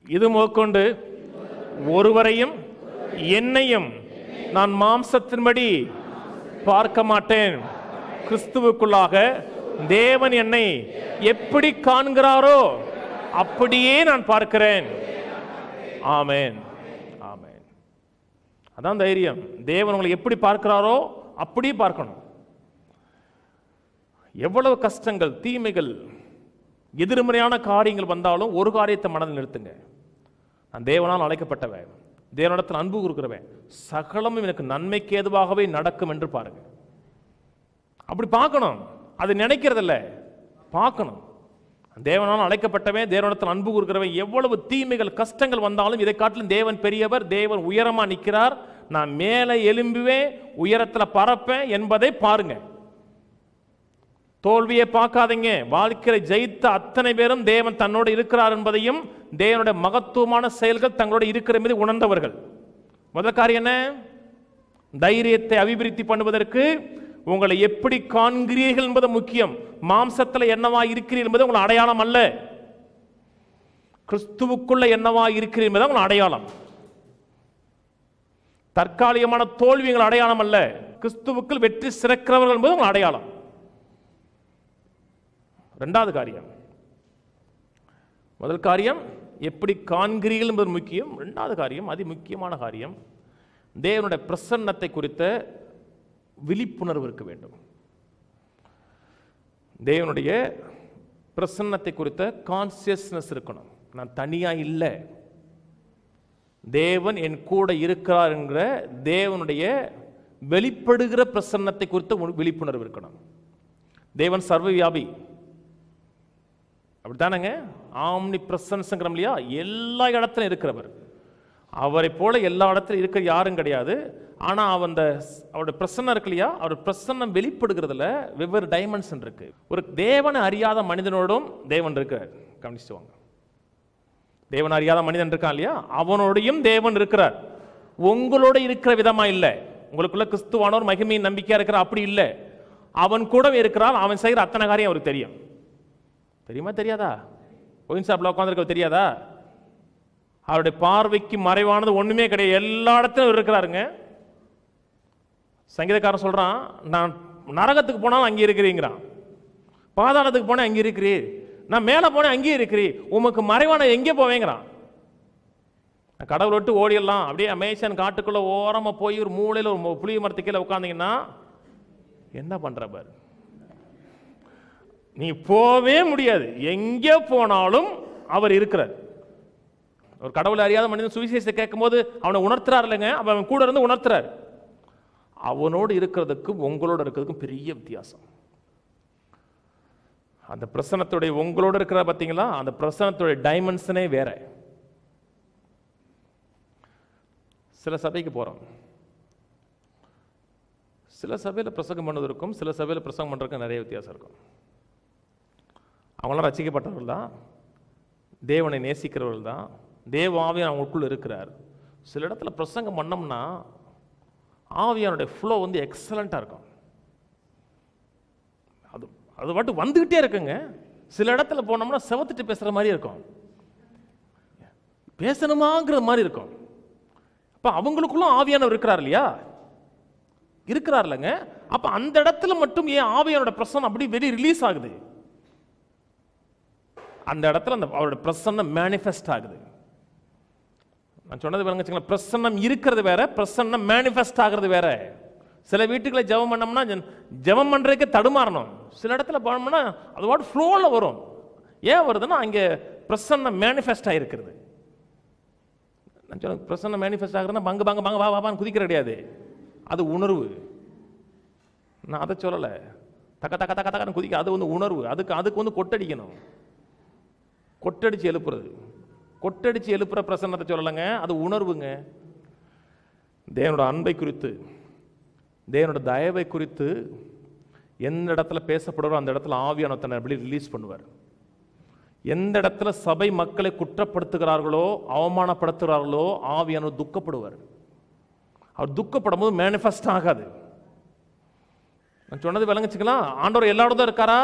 இது முதற்கொண்டு ஒருவரையும் என்னையும் நான் மாம்சத்தின்படி பார்க்க மாட்டேன். கிறிஸ்துவுக்குள்ளாக தேவன் என்னை எப்படி காண்கிறாரோ அப்படியே நான் பார்க்கிறேன். ஆமென், ஆமென். அதான் தைரியம். தேவன் உங்களை எப்படி பார்க்கிறாரோ அப்படியே பார்க்கணும். எவ்வளவு கஷ்டங்கள், தீமைகள், எதிர்மறையான காரியங்கள் வந்தாலும் ஒரு காரியத்தை மனதில் நிறுத்துங்க. நான் தேவனால் அழைக்கப்பட்டவன், தேவனிடத்தில் அன்பு கொடுக்கிறவன், சகலமும் எனக்கு நன்மைக்கு ஏதுவாகவே நடக்கும் என்று பாருங்க. அப்படி பார்க்கணும். அது நினைக்கிறதில்ல, பார்க்கணும். தேவனால் அழைக்கப்பட்டவன், தேவனிடத்தில் அன்பு கொடுக்கிறவன், எவ்வளவு தீமைகள் கஷ்டங்கள் வந்தாலும் இதை காட்டிலும் தேவன் பெரியவர், தேவன் உயரமா நிற்கிறார், நான் மேலே எழும்புவேன், உயரத்தில் பறப்பேன் என்பதை பாருங்க. தோல்வியை பார்க்காதீங்க. வாழ்க்கையில் ஜெயித்த அத்தனை பேரும் தேவன் தன்னோடு இருக்கிறார் என்பதையும் தேவனுடைய மகத்துவமான செயல்கள் தங்களோட இருக்கிற மீது உணர்ந்தவர்கள். முதல் காரியம் என்ன? தைரியத்தை அபிவிருத்தி பண்ணுவதற்கு உங்களை எப்படி காண்கிறீர்கள் என்பது முக்கியம். மாம்சத்தில் என்னவா இருக்கிறீர்கள் என்பது உங்கள் அடையாளம் அல்ல. கிறிஸ்துவுக்குள்ள என்னவா இருக்கிறீர்கள் என்பது உங்கள் அடையாளம். தற்காலிகமான தோல்விகள் அடையாளம் அல்ல. கிறிஸ்துவுக்குள் வெற்றி சிறக்கிறவர்கள் என்பது உங்கள் அடையாளம். இரண்டாவது காரியம், முதல் காரியம் எப்படி காண்கிறீர்கள் என்பது முக்கியம். இரண்டாவது காரியம், அதி முக்கியமான காரியம், தேவனுடைய பிரசன்னத்தை குறித்த விழிப்புணர்வு இருக்க வேண்டும். தேவனுடைய பிரசன்னத்தை குறித்த கான்சியஸ்னஸ் இருக்கணும். நான் தனியா இல்லை, தேவன் என் கூட இருக்கிறார் என்கிற தேவனுடைய வெளிப்படுகிற பிரசன்னத்தை குறித்த விழிப்புணர்வு இருக்கணும். தேவன் சர்வவியாபி, அப்படித்தானங்க? ஆம்னி பிரசன்ஸ்ங்கிறோம் இல்லையா? எல்லா இடத்துலையும் இருக்கிறவர். அவரை போல எல்லா இடத்துலையும் இருக்க யாரும் கிடையாது. ஆனால் அவருடைய பிரசன்னம் இருக்கு இல்லையா? அவருடைய பிரசன்னம் வெளிப்படுகிறதுல வெவ்வேறு டைமென்ஷன் இருக்கு. ஒரு தேவனை அறியாத மனிதனோடும் தேவன் இருக்கிறார். கவனிச்சுட்டு வாங்க. தேவன் அறியாத மனிதன் இருக்கான் இல்லையா? அவனோடையும் தேவன் இருக்கிறார். உங்களோட இருக்கிற விதமா இல்லை. உங்களுக்குள்ள கிறிஸ்துவானவர் மகிமையின் நம்பிக்கையா இருக்கிற அப்படி இல்லை. அவன் கூட இருக்கிறான். அவன் செய்கிற அத்தனை காரியம் அவருக்கு தெரியும். தெரியுமா தெரியாதா? ஒயின் ஷாப்ல உட்காந்துருக்க தெரியாதா? அவருடைய பார்வைக்கு மறைவானது ஒண்ணுமே கிடையாது. எல்லா இடத்திலும் இருக்கிறாருங்க. சங்கீதக்காரன் சொல்றான், நான் நரகத்துக்கு போனாலும் அங்கே இருக்கிறீங்கிறான், பாதாளத்துக்கு போனேன் அங்கே இருக்கிறீர், நான் மேலே போனேன் அங்கேயே இருக்கிறீர், உமக்கு மறைவான எங்கே போவேங்கிறான். கடவுள் விட்டு ஓடிடலாம். அப்படியே அமேசான் காட்டுக்குள்ள ஓரமா போய் ஒரு மூலையில் ஒரு புளிய மரத்து கீழே உட்காந்தீங்கன்னா என்ன பண்ற பாரு. நீ போவே முடியாது. எங்கே போனாலும் அவர் இருக்கிறார். ஒரு கடவுளை அறியாத மனிதன் சுவிசேஷத்தை கேட்கும் போது அவனை உணர்த்துறாரு இல்லைங்க, அவன் கூட இருந்து உணர்த்துறாரு. அவனோடு இருக்கிறதுக்கும் உங்களோட இருக்கிறதுக்கும் பெரிய வித்தியாசம். அந்த பிரசன்னத்துடைய உங்களோட இருக்கிற பார்த்தீங்களா, அந்த பிரசன்னத்துடைய டைமென்ஷனே வேற. சில சபைக்கு போறோம், சில சபையில் பிரசங்கம் பண்ணுவதற்கும் சில சபையில் பிரசங்கம் பண்ணுறதுக்கும் நிறைய வித்தியாசம் இருக்கும். அவங்களாம் ரசிக்கப்பட்டவர்கள் தான், தேவனை நேசிக்கிறவர்கள் தான், தேவ ஆவியார் அவங்களுக்குள்ள இருக்கிறார். சில இடத்துல பிரசங்கம் பண்ணோம்னா ஆவியானுடைய ஃப்ளோ எக்ஸலண்ட்டாக இருக்கும். அது பாட்டு வந்துக்கிட்டே இருக்குங்க. சில இடத்துல போனோம்னா செவத்துட்டு பேசுகிற மாதிரி இருக்கும், பேசணுமாங்கிற மாதிரி இருக்கும். அப்போ அவங்களுக்குள்ள ஆவியானவர் இருக்கிறார் இல்லையா? இருக்கிறார் இல்லைங்க. அப்போ அந்த இடத்துல மட்டும் ஏன் ஆவியானோட பிரசன்னம் அப்படி வெளியே ரிலீஸ் ஆகுது? அந்த இடத்துல அந்த அவரோட பிரசன்னம் மேனிஃபெஸ்ட் ஆகுது. நான் சொன்னது பாருங்க, பிரசன்னம் இருக்கிறது வேற, பிரசன்னம் மேனிஃபெஸ்ட் ஆகிறது வேற. சில வீட்டுகளை ஜெபம் பண்ணோம்னா ஜெபம் பண்றதுக்கே தடுமாறணும். சில இடத்துல போனோம்னா அது வாட் ஃப்ளோவில் வரும். ஏன் வருதுன்னா அங்கே பிரசன்னம் மேனிஃபெஸ்ட் ஆகிருக்கிறது. நான் சொன்ன பிரசன்னம் மேனிஃபெஸ்ட் ஆகுறதுன்னா பங்கு பங்கு பங்கு வா வான்னு குதிக்கிற கிடையாது. அது உணர்வு. நான் அதை சொல்லலை. தக்க தக்க தக்க தக்கன்னு குதிக்க, அது உணர்வு. அதுக்கு கொட்டடிக்கணும். கொட்டடிச்சு எழுப்புறது, கொட்டடிச்சு எழுப்புற பிரசன்னத்தை சொல்லலைங்க, அது உணர்வுங்க. தேவனோட அன்பை குறித்து, தேவனோட தயவை குறித்து எந்த இடத்துல பேசப்படுறோ அந்த இடத்துல ஆவியானவர் தன்னை எப்படி ரிலீஸ் பண்ணுவார். எந்த இடத்துல சபை மக்களை குற்றப்படுத்துகிறார்களோ அவமானப்படுத்துகிறார்களோ ஆவியானவர் துக்கப்படுவார். அவர் துக்கப்படும் போது மேனிஃபெஸ்ட் ஆகாது. நான் சொன்னது விளங்குச்சுங்களா? ஆண்டவர் எல்லா இடத்துல இருக்காரா?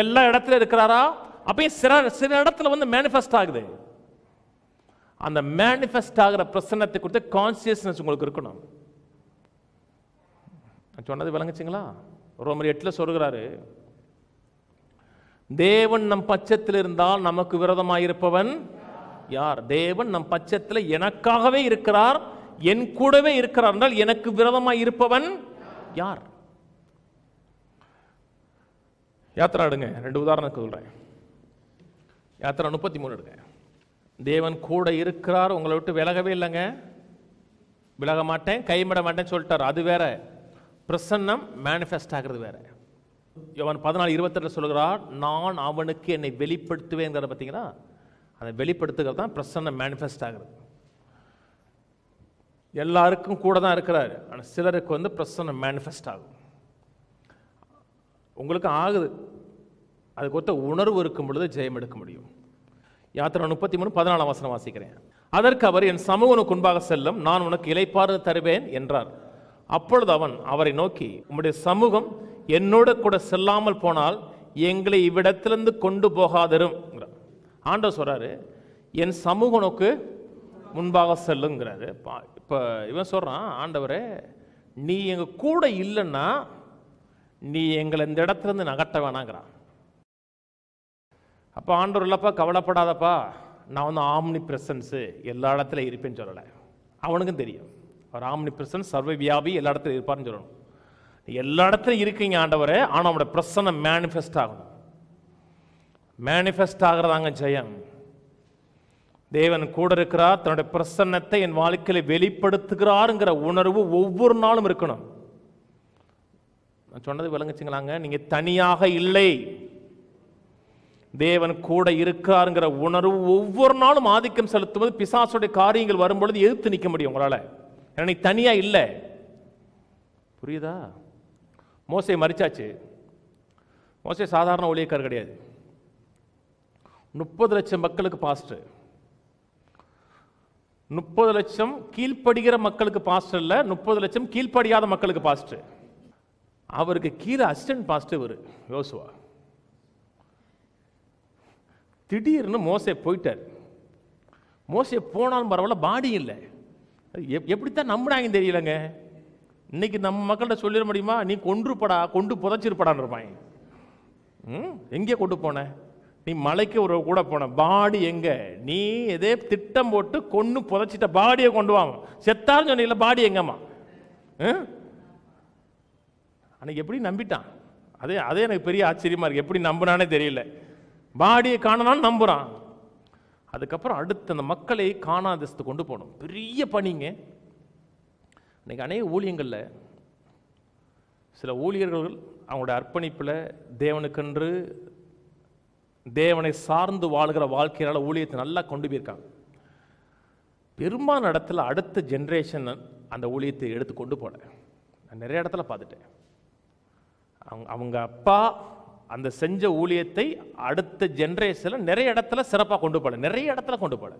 எல்லா இடத்துல இருக்கிறாரா? அப்பயும் சில இடத்துல வந்து மேனிஃபெஸ்ட் ஆகுது. அந்த மேனிஃபெஸ்ட் ஆகிற பிரசன்னத்தை குறித்து கான்சியஸ்னஸ் உங்களுக்கு இருக்கணும். நான் சொன்னது விளங்குச்சுங்களா? ரோமர் 8 சொல்கிறாரு, தேவன் நம் பட்சத்தில் இருந்தால் நமக்கு விரோதமாயிருப்பவன் யார்? தேவன் நம் பட்சத்தில் எனக்காகவே இருக்கிறார், என் கூடவே இருக்கிறார் என்றால் எனக்கு விரோதமாய் இருப்பவன் யார்? யாத்திரா எடுங்க, 2 உதாரணம் சொல்றேன். யாத்திரா 33 எடுங்க. தேவன் கூட இருக்கிறார், உங்களை விட்டு விலகவே இல்லைங்க. விலக மாட்டேன், கைவிட மாட்டேன்னு சொல்லிட்டார். அது வேற. பிரசன்னம் மேனிஃபெஸ்ட் ஆகிறது வேற. யோவான் 14:28 சொல்கிறார், நான் அவனுக்கு என்னை வெளிப்படுத்துவேன். பார்த்தீங்களா? அதை வெளிப்படுத்துகிறது தான் பிரசன்னம் மேனிஃபெஸ்ட் ஆகிறது. எல்லாருக்கும் கூட தான் இருக்கிறாரு, ஆனால் சிலருக்கு வந்து பிரசன்னம் மேனிஃபெஸ்ட் ஆகும். உங்களுக்கு ஆகுது. அதுக்கு ஒத்த உணர்வு இருக்கும் பொழுது ஜெயம் எடுக்க முடியும். யாத்திரா 33:14 வாசிக்கிறேன். அதற்கு அவர், என் சமூகம் உனக்கு முன்பாக செல்லும், நான் உனக்கு இளைப்பாறு தருவேன் என்றார். அப்பொழுது அவன் அவரை நோக்கி, உம்முடைய சமூகம் என்னோட கூட செல்லாமல் போனால் எங்களை இவ்விடத்திலிருந்து கொண்டு போகாதரும். ஆண்டவர் சொல்றாரு, என் சமூகம் உனக்கு முன்பாக செல்லுங்கிறாரு. இப்ப இவன் சொல்றான், ஆண்டவரே நீ எங்க கூட இல்லைன்னா நீ எங்களை இந்த இடத்துல இருந்து நகட்ட வேணாங்கிறான். அப்ப ஆண்டவர், இல்லப்பா கவலைப்படாதப்பா, நான் வந்து ஆம்னி பிரசன்ஸ் எல்லா இடத்துல இருப்பேன்னு சொல்லலை. அவனுக்கும் தெரியும் அவர் ஆம்னி பிரசன்ஸ், சர்வ வியாபி, எல்லா இடத்துல இருப்பார்னு சொல்லணும். எல்லா இடத்துலையும் இருக்கீங்க ஆண்டவரே, ஆனால் அவனோட பிரசன்னம் மேனிஃபெஸ்ட் ஆகணும். மேனிஃபெஸ்ட் ஆகிறதாங்க ஜெயம். தேவன் கூட இருக்கிறார், தன்னுடைய பிரசன்னத்தை என் வாழ்க்கையில் வெளிப்படுத்துகிறாருங்கிற உணர்வு ஒவ்வொரு நாளும் இருக்கணும். நான் சொன்னது விளங்குச்சுங்களாங்க? நீங்க தனியாக இல்லை, தேவன் கூட இருக்காருங்கிற உணர்வு ஒவ்வொரு நாளும் ஆதிக்கம் செலுத்தும் போது பிசாசுடைய காரியங்கள் வரும்பொழுது எதிர்த்து நிற்க முடியும் உங்களால. ஏன்னா நீ தனியா இல்லை. புரியுதா? மோசே மரிச்சாச்சு. மோசே சாதாரண ஊழியக்காரர் கிடையாது. 30 லட்சம் மக்களுக்கு பாஸ்டர். 30 லட்சம் கீழ்ப்படுகிற மக்களுக்கு பாஸ்டர் இல்ல, 30 லட்சம் கீழ்ப்படியாத மக்களுக்கு பாஸ்டர். அவருக்கு கீழே அசிஸ்டன்ட் பாஸ்டர் இவர் யோசுவா. திடீர்னு மோசே போயிட்டார். மோசே போனாலும் பரவாயில்ல, பாடி இல்லை. எப்படித்தான் நம்பினாங்க தெரியலங்க. இன்னைக்கு நம்ம மக்கள்கிட்ட சொல்லிட முடியுமா, நீ கொன்றுப்படா, கொண்டு புதைச்சிருப்படான்னு இருப்பாங்க. எங்கே கொண்டு போன? நீ மலைக்கு ஒரு கூட போன, பாடி எங்க? நீ எதே திட்டம் போட்டு கொண்டு புதைச்சிட்ட, பாடியை கொண்டு வாங்க. செத்தாலும் சொன்னீங்கள, பாடி எங்கம்மா? அன்னைக்கு எப்படி நம்பிட்டான்? அதே எனக்கு பெரிய ஆச்சரியமா இருக்கு. எப்படி நம்பினானே தெரியல. பாடியை காணனான்னு நம்புறான். அதுக்கப்புறம் அடுத்து அந்த மக்களை காணாதஸ்து கொண்டு போகணும். பெரிய பணிங்க. இன்னைக்கு அநேக ஊழியங்களில் சில ஊழியர்கள் அவங்களுடைய அர்ப்பணிப்பில் தேவனுக்கென்று தேவனை சார்ந்து வாழ்கிற வாழ்க்கையால் ஊழியத்தை நல்லா கொண்டு போயிருக்காங்க. பெரும்பாலான இடத்துல அடுத்த ஜென்ரேஷன் அந்த ஊழியத்தை எடுத்து கொண்டு போல நான் நிறைய இடத்துல பார்த்துட்டேன். அவங்க அப்பா அந்த செஞ்ச ஊழியத்தை அடுத்த ஜென்ரேஷனில் நிறைய இடத்துல சிறப்பாக கொண்டு போல, நிறைய இடத்துல கொண்டு போல.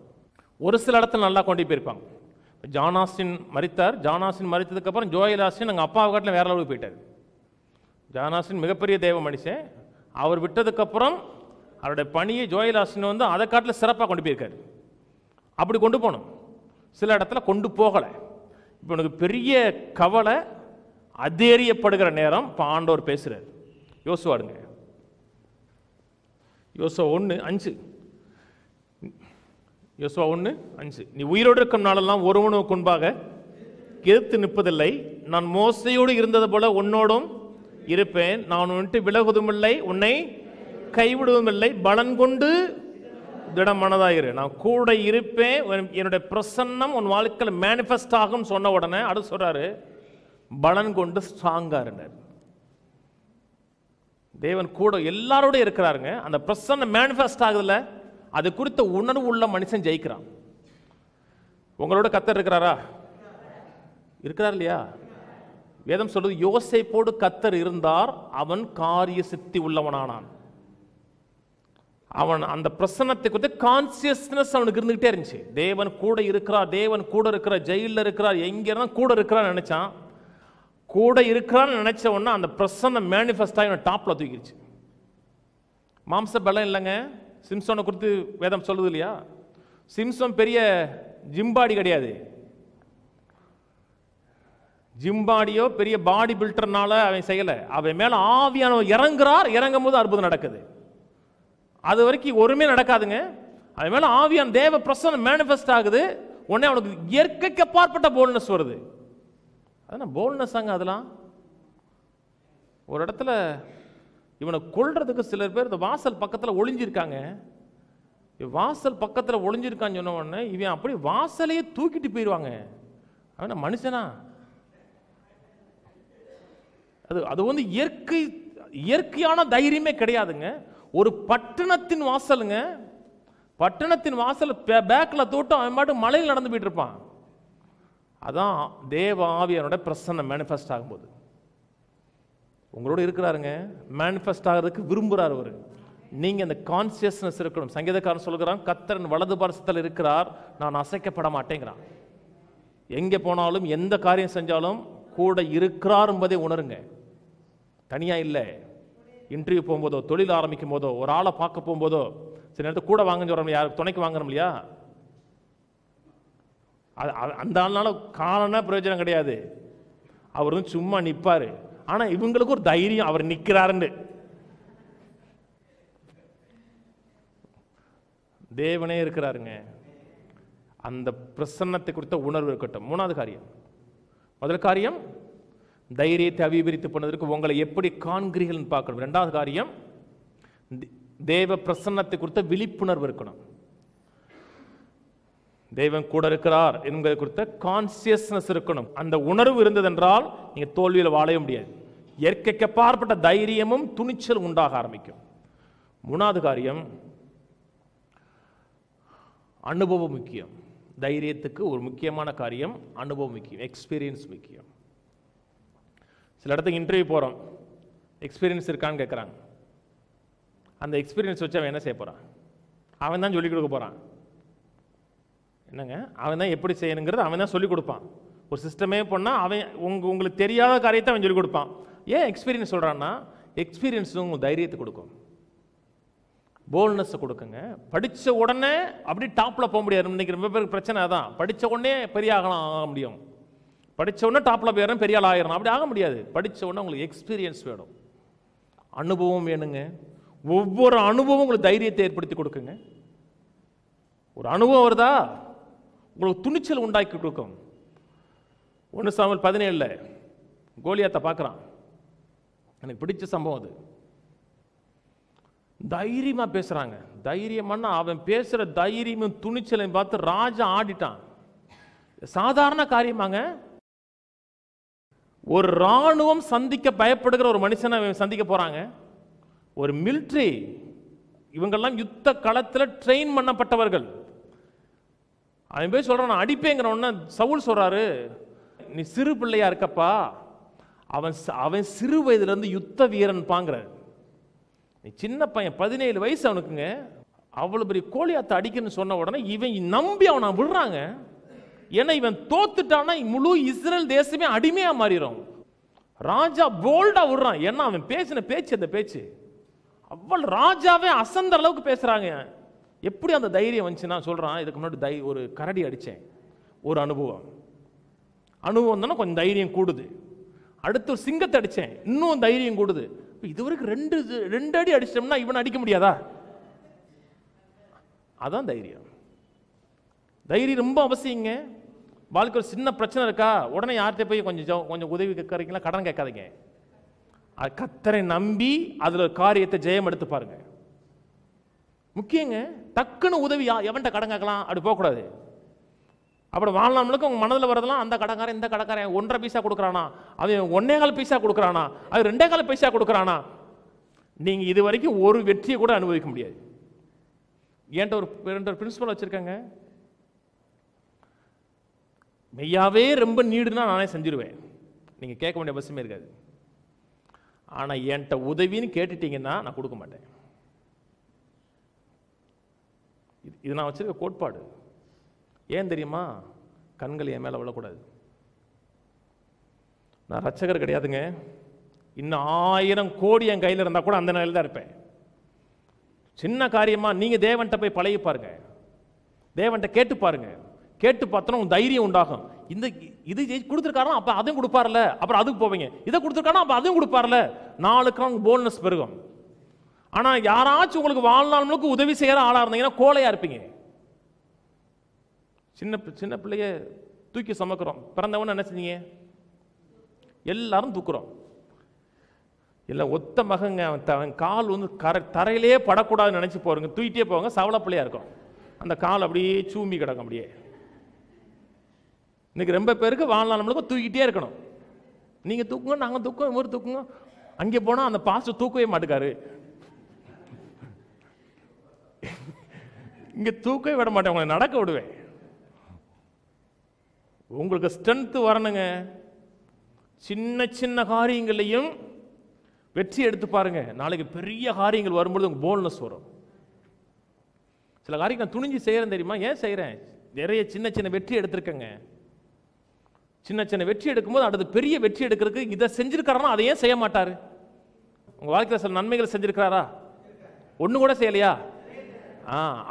ஒரு சில இடத்துல நல்லா கொண்டு போயிருப்பாங்க. ஜான் ஆஸ்டின் மரித்தார். ஜான் ஆஸ்டின் மரித்ததுக்கப்புறம் ஜோயல் ஆஸ்டின் எங்கள் அப்பா காட்டில் வேற அளவுக்கு போயிட்டார். ஜான் ஆஸ்டின் மிகப்பெரிய தேவ மனுஷன். அவர் விட்டதுக்கப்புறம் அவருடைய பணியை ஜோயல் ஆஸ்டின் வந்து அதை காட்டில் சிறப்பாக கொண்டு போயிருக்காரு. அப்படி கொண்டு போகணும். சில இடத்துல கொண்டு போகலை. இப்போ எனக்கு பெரிய கவலை, அதேரியப்படுகிற நேரம் இப்போ ஆண்டவர் பேசுகிறார். யோசுவாடுங்க, யோசுவா 1:5. யோசுவா 1:5. நீ உயிரோடு இருக்கும் நாளெல்லாம் ஒருவனுக்கு முன்பாக எதிர்த்து நிற்பதில்லை. நான் மோசையோடு இருந்தது போல உன்னோடும் இருப்பேன். நான் உன்ட்டு விலகுவதும் இல்லை, உன்னை கைவிடுவதும் இல்லை. பலன் கொண்டு திடமனதாயிரு, நான் கூட இருப்பேன். என்னுடைய பிரசன்னம் உன் வாழ்க்கையில் மேனிஃபெஸ்ட் ஆகும் சொன்ன உடனே அடுத்து சொல்றாரு, பலன் கொண்டு ஸ்ட்ராங்கா இருந்தார். தேவன் கூட எல்லாரோட இருக்கிறாருங்க. அந்த பிரசன்னம் மேனிஃபெஸ்ட் ஆகுதுல, அது குறித்த உணர்வு உள்ள மனுஷன் ஜெயிக்கிறான். உங்களோட கர்த்தர் இருக்கிறாரா? இருக்கிறார் இல்லையா? வேதம் சொல்றது, யோசேப்போடு கர்த்தர் இருந்தார், அவன் காரிய சித்தி உள்ளவனானான். அவன் அந்த பிரசன்னத்தை குறித்து கான்சியஸ்னஸ் அவனுக்கு இருந்துகிட்டே இருந்துச்சு. தேவன் கூட இருக்கிறார், தேவன் கூட இருக்கிறார், ஜெயிலில் இருக்கிறார், எங்க இருந்தா கூட இருக்கிறார் நினைச்சான். கூட இருக்கிறான்னு நினைச்ச உடனே அந்த பிரசன்னம் மேனிஃபெஸ்ட் ஆகி டாப்ல தூக்கிடுச்சு. மாம்ச பலம் இல்லைங்க. சிம்சோனை குறித்து வேதம் சொல்லுது இல்லையா? சிம்சோன் பெரிய ஜிம்பாடி கிடையாது. ஜிம்பாடியோ பெரிய பாடி பில்டர்னால அவன் செய்யல. அவன் மேல ஆவியானவர் இறங்குறார். இறங்கும் போது அற்புதம் நடக்குது. அது வரைக்கும் ஒருமே நடக்காதுங்க. அவன் மேல ஆவியான தேவ பிரசன்னம் மேனிஃபெஸ்ட் ஆகுது. உடனே அவனுக்கு இயற்கைக்கு அப்பாற்பட்ட போல்ட்னஸ் வருது. அதான் போல்ட்னஸ் ஆங்க. அதெல்லாம் ஒரு இடத்துல இவனை கொல்றதுக்கு சிலர் பேர் இந்த வாசல் பக்கத்தில் ஒளிஞ்சிருக்காங்க. வாசல் பக்கத்தில் ஒளிஞ்சிருக்கான்னு சொன்ன உடனே இவன் அப்படி வாசலையே தூக்கிட்டு போயிடுவாங்க. அவன மனுஷனா? அது வந்து இயற்கையான தைரியமே கிடையாதுங்க. ஒரு பட்டணத்தின் வாசலுங்க. பட்டணத்தின் வாசல் பேக்ல தோட்டம் அவன் பாட்டு மலையில் நடந்து போயிட்டு இருப்பான். அதான் தேவ ஆவியானோட பிரசன்னம் மேனிஃபெஸ்ட் ஆகும்போது உங்களோட இருக்கிறாருங்க. மேனிஃபெஸ்ட் ஆகிறதுக்கு விரும்புகிறார் அவர். நீங்க அந்த கான்சியஸ்னஸ் இருக்கணும். சங்கீதக்காரன் சொல்கிறான், கர்த்தர் வலது பார்சத்தில் இருக்கிறார், நான் அசைக்கப்பட மாட்டேங்கிறான். எங்கே போனாலும் எந்த காரியம் செஞ்சாலும் கூட இருக்கிறார் என்பதை உணருங்க. தனியா இல்லை. இன்டர்வியூ போகும்போதோ, தொழில் ஆரம்பிக்கும் போதோ, ஒரு ஆளை பார்க்க போகும்போதோ, சில நேரத்தில் கூட வாங்கன்னு சொல்கிறோம். யாருக்கு துணைக்கு வாங்குறோம் இல்லையா? அந்த ஆள்னால காலனா பிரயோஜனம் கிடையாது. அவர் வந்து சும்மா நிற்பாரு. ஆனா இவங்களுக்கு ஒரு தைரியம், அவர் நிற்கிறாருன்னு. தேவனே இருக்கிறாருங்க. அந்த பிரசன்னத்தை குறித்த உணர்வு இருக்கட்டும். மூணாவது காரியம், முதல் காரியம் தைரியத்தை அபிவிருத்தி பண்ணதற்கு உங்களை எப்படி காண்கிறீர்கள் பார்க்கணும். இரண்டாவது காரியம் தேவ பிரசன்னத்தை குறித்த விழிப்புணர்வு இருக்கணும். தேவன் கூட இருக்கிறார் என்பதை குறித்த கான்சியஸ்னஸ் இருக்கணும். அந்த உணர்வு இருந்ததென்றால் நீங்க தோல்வியில் வாழவே முடியாது. இயற்கைக்கு அப்பாற்பட்ட தைரியமும் துணிச்சலும் உண்டாக ஆரம்பிக்கும். மூணாவது காரியம் அனுபவம் முக்கியம். தைரியத்துக்கு ஒரு முக்கியமான காரியம் அனுபவம் முக்கியம், எக்ஸ்பீரியன்ஸ் முக்கியம். சில இடத்துக்கு இன்டர்வியூ போகிறோம், எக்ஸ்பீரியன்ஸ் இருக்கான்னு கேட்குறாங்க. அந்த எக்ஸ்பீரியன்ஸ் வச்சு அவன் என்ன செய்ய போகிறான்? அவன் தான் சொல்லிக் கொடுக்க போகிறான். என்னங்க, அவன் தான் எப்படி செய்யணுங்கிறது அவன் தான் சொல்லிக் கொடுப்பான். ஒரு சிஸ்டமே பண்ணால் அவன் உங்களுக்கு தெரியாத காரியத்தை அவன் சொல்லிக் கொடுப்பான். ஏன் எக்ஸ்பீரியன்ஸ் சொல்கிறான்னா, எக்ஸ்பீரியன்ஸ் உங்களுக்கு தைரியத்தை கொடுக்கும், போல்ட்னஸ் கொடுக்குங்க. படித்த உடனே அப்படி டாப்பில் போக முடியாது. இன்னைக்கு ரொம்ப பேருக்கு பிரச்சனை அதான். படித்த உடனே பெரிய ஆக முடியும், படித்த உடனே டாப்பில் போயிடணும், பெரிய ஆள் ஆயிடணும், அப்படி ஆக முடியாது. படித்த உடனே உங்களுக்கு எக்ஸ்பீரியன்ஸ் வேணும், அனுபவம் வேணுங்க. ஒவ்வொரு அனுபவம் உங்களுக்கு தைரியத்தை ஏற்படுத்தி கொடுக்குங்க. ஒரு அனுபவம் வருதா உங்களுக்கு துணிச்சல் உண்டாக்கி கொடுக்கும். 1 சாமுவேல் 17 கோலியாத்தை பார்க்குறான். எனக்கு பிடிச்ச சம்பவம் அது. தைரியமா பேசுறாங்க. தைரியம்னா அவன் பேசுற தைரியமும் துணிச்சலையும் பார்த்து ராஜா ஆடிட்டான். சாதாரண காரியமாங்க. ஒரு ராணுவம் சந்திக்க பயப்படுகிற ஒரு மனுஷனை சந்திக்க போறாங்க. ஒரு மிலிட்டரி, இவங்கெல்லாம் யுத்த களத்தில் ட்ரெயின் பண்ணப்பட்டவர்கள். அவன் போய் சொல்றான், நான் அடிப்பேங்கிற உடனே சவுல் சொல்றாரு, நீ சிறு பிள்ளையா இருக்கப்பா, அவன் சிறு வயதுல இருந்து யுத்த வீரன் பாங்கிற, நீ சின்ன பையன், 17 வயசு அவனுக்குங்க. அவ்வளவு பெரிய கோலியாத்தை அடிக்கணும்னு சொன்ன உடனே இவன் நம்பி அவனை விடுறாங்க. ஏன்னா இவன் தோத்துட்டானா முழு இஸ்ரேல் தேசமே அடிமையா மாறிடும். ராஜா போல்டா விடுறான். ஏன்னா அவன் பேசின பேச்சு, அந்த பேச்சு அவ்வளவு ராஜாவே அசந்த அளவுக்கு பேசுறாங்க. எப்படி அந்த தைரியம் வந்துச்சுன்னா சொல்றான், இதுக்கு முன்னாடி ஒரு கரடி அடிச்சேன், ஒரு அனுபவம் தானே கொஞ்சம் தைரியம் கூடுது. அடுத்து ஒரு சிங்கத்தை அடிச்சேன், இன்னும் தைரியம் கூடுது. இதுவரைக்கும் 2 அடி அடிச்சிட்டோம்னா இவனை அடிக்க முடியாதா? அதான் தைரியம். தைரியம் ரொம்ப அவசியங்க. வாழ்க்கை ஒரு சின்ன பிரச்சனை இருக்கா, உடனே யார்கிட்ட போய் கொஞ்சம் உதவி கேட்கறீங்களா, கடன் கேட்காதீங்க. கர்த்தரை நம்பி அதுல காரியத்தை ஜெயம் எடுத்து பாருங்க. முக்கியங்க. டக்குன்னு உதவி எவன்கிட்ட கடன் கேட்கலாம் அப்படி போகக்கூடாது. அப்புறம் வாழ்நாளுக்கு உங்க மனதில் வரதெல்லாம் அந்த கடைக்காரன் இந்த கடைக்காரன் 1.5 பைசா கொடுக்குறானா, அவன் 1.25 பைசா கொடுக்குறானா, அது 2.25 பைசா கொடுக்குறானா, நீங்க இது வரைக்கும் ஒரு வெற்றியை கூட அனுபவிக்க முடியாது. என்கிட்ட ஒரு பிரின்சிபல் வச்சிருக்கேங்க. மெய்யாவே ரொம்ப நீடுனா நானே செஞ்சிருவேன், நீங்க கேட்க வேண்டிய அவசியமே இருக்காது. ஆனா என்கிட்ட உதவின்னு கேட்டுட்டீங்கன்னா நான் கொடுக்க மாட்டேன். இது நான் வச்சிருக்க கோட்பாடு. ஏன் தெரியுமா? கண்கள் என் மேல விழக்கூடாது. நான் ரட்சகர் கிடையாதுங்க. இன்னும் 1000 கோடி என் கையில் இருந்தால் கூட அந்த நிலையில் தான் இருப்பேன். சின்ன காரியமாக நீங்கள் தேவன்கிட்ட போய் பழகி பாருங்க, தேவன்கிட்ட கேட்டு பாருங்க. கேட்டு பார்த்தோன்னா உங்க தைரியம் உண்டாகும். இந்த இது கொடுத்துருக்காரா அப்போ அதையும் கொடுப்பார்ல, அப்புறம் அதுக்கு போவீங்க. இதை கொடுத்துருக்காரா அப்போ அதையும் கொடுப்பார்ல, நாளுக்கு நாள் போல்னஸ் பெருகும். ஆனால் யாராச்சும் உங்களுக்கு வாழ்நாள் முழுக்க உதவி செய்கிற ஆளாக இருந்தீங்கன்னா கோழையாக இருப்பீங்க. சின்ன பிள்ளைய தூக்கி சுமக்கிறோம். பிறந்தவன என்ன செஞ்சீங்க? எல்லாரும் தூக்குறோம். இல்லை ஒத்த மகங்க, அவன் கால் வந்து தரையிலே படக்கூடாதுன்னு நினச்சி போறங்க, தூக்கிட்டே போவாங்க. சவள பிள்ளையா இருக்கும், அந்த கால் அப்படியே சூம்பி கிடக்கும். அப்படியே இன்னைக்கு ரொம்ப பேருக்கு வாழ்நாள் முழுக்க தூக்கிட்டே இருக்கணும். நீங்கள் தூக்குங்க, நாங்கள் தூக்குவோம், இவர் தூக்குங்க. அங்கே போனால் அந்த பாஸ்டர் தூக்கவே மாட்டுக்காரு, இங்கே தூக்கவே விட மாட்டேன், உங்களை நடக்க விடுவேன். உங்களுக்கு ஸ்ட்ரென்த் வரணுங்க. சின்ன சின்ன காரியங்களையும் வெற்றி எடுத்து பாருங்க. நாளைக்கு பெரிய காரியங்கள் வரும்பொழுது உங்களுக்கு போல்னஸ் வரும். சில காரியங்கள் நான் துணிஞ்சு செய்கிறேன் தெரியுமா? ஏன் செய்கிறேன்? நிறைய சின்ன சின்ன வெற்றி எடுத்திருக்கேங்க. சின்ன சின்ன வெற்றி எடுக்கும்போது அடுத்து பெரிய வெற்றி எடுக்கிறதுக்கு இதை செஞ்சிருக்காருன்னா அதை ஏன் செய்ய மாட்டார்? உங்கள் வாழ்க்கையில் சில நன்மைகள் செஞ்சிருக்கிறாரா? ஒன்று கூட செய்யலையா?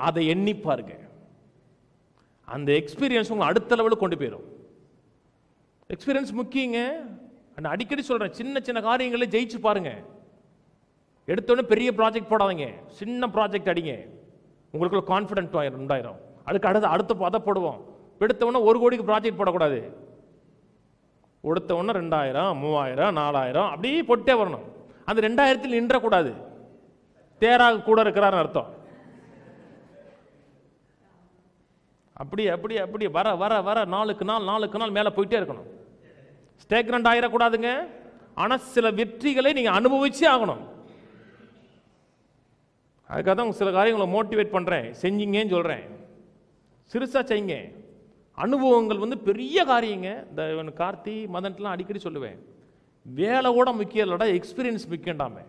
அதை எண்ணி பாருங்க. அந்த எக்ஸ்பீரியன்ஸ் உங்களை அடுத்த லெவலுக்கு கொண்டு போயிடும். எக்ஸ்பீரியன்ஸ் முக்கியங்க. நான் அடிக்கடி சொல்றேன், சின்ன சின்ன காரியங்களை ஜெயிச்சு பாருங்க. எடுத்தோடனே பெரிய ப்ராஜெக்ட் போடாதீங்க, சின்ன ப்ராஜெக்ட் அடிங்க. உங்களுக்குள்ள கான்ஃபிடென்ட் உண்டாயிரும். அதுக்கு அடுத்த அதை போடுவோம். எடுத்தவொடனே 1 கோடிக்கு ப்ராஜெக்ட் போடக்கூடாது. எடுத்தவொடனே 2000, 3000, 4000 அப்படியே போட்டே வரணும். அந்த 2000 நின்றக்கூடாது. தேராக கூட இருக்கிறாருன்னு அர்த்தம். அப்படி அப்படி அப்படி வர வர வர நாளுக்கு நாள் மேலே போயிட்டே இருக்கணும். ஸ்டேக்னண்ட் ஆயிடக்கூடாதுங்க. ஆனால் சில வெற்றிகளை நீங்கள் அனுபவிச்சே ஆகணும். அதுக்காக தான் சில காரியங்களை மோட்டிவேட் பண்ணுறேன், செஞ்சீங்கன்னு சொல்கிறேன். சிறுசாக செய்யுங்க. அனுபவங்கள் வந்து பெரிய காரியங்க. இந்த கார்த்தி மதன்லாம் அடிக்கடி சொல்லுவேன், வேலை கூட முக்கியம் இல்லடா, எக்ஸ்பீரியன்ஸ் முக்கியண்டாமே.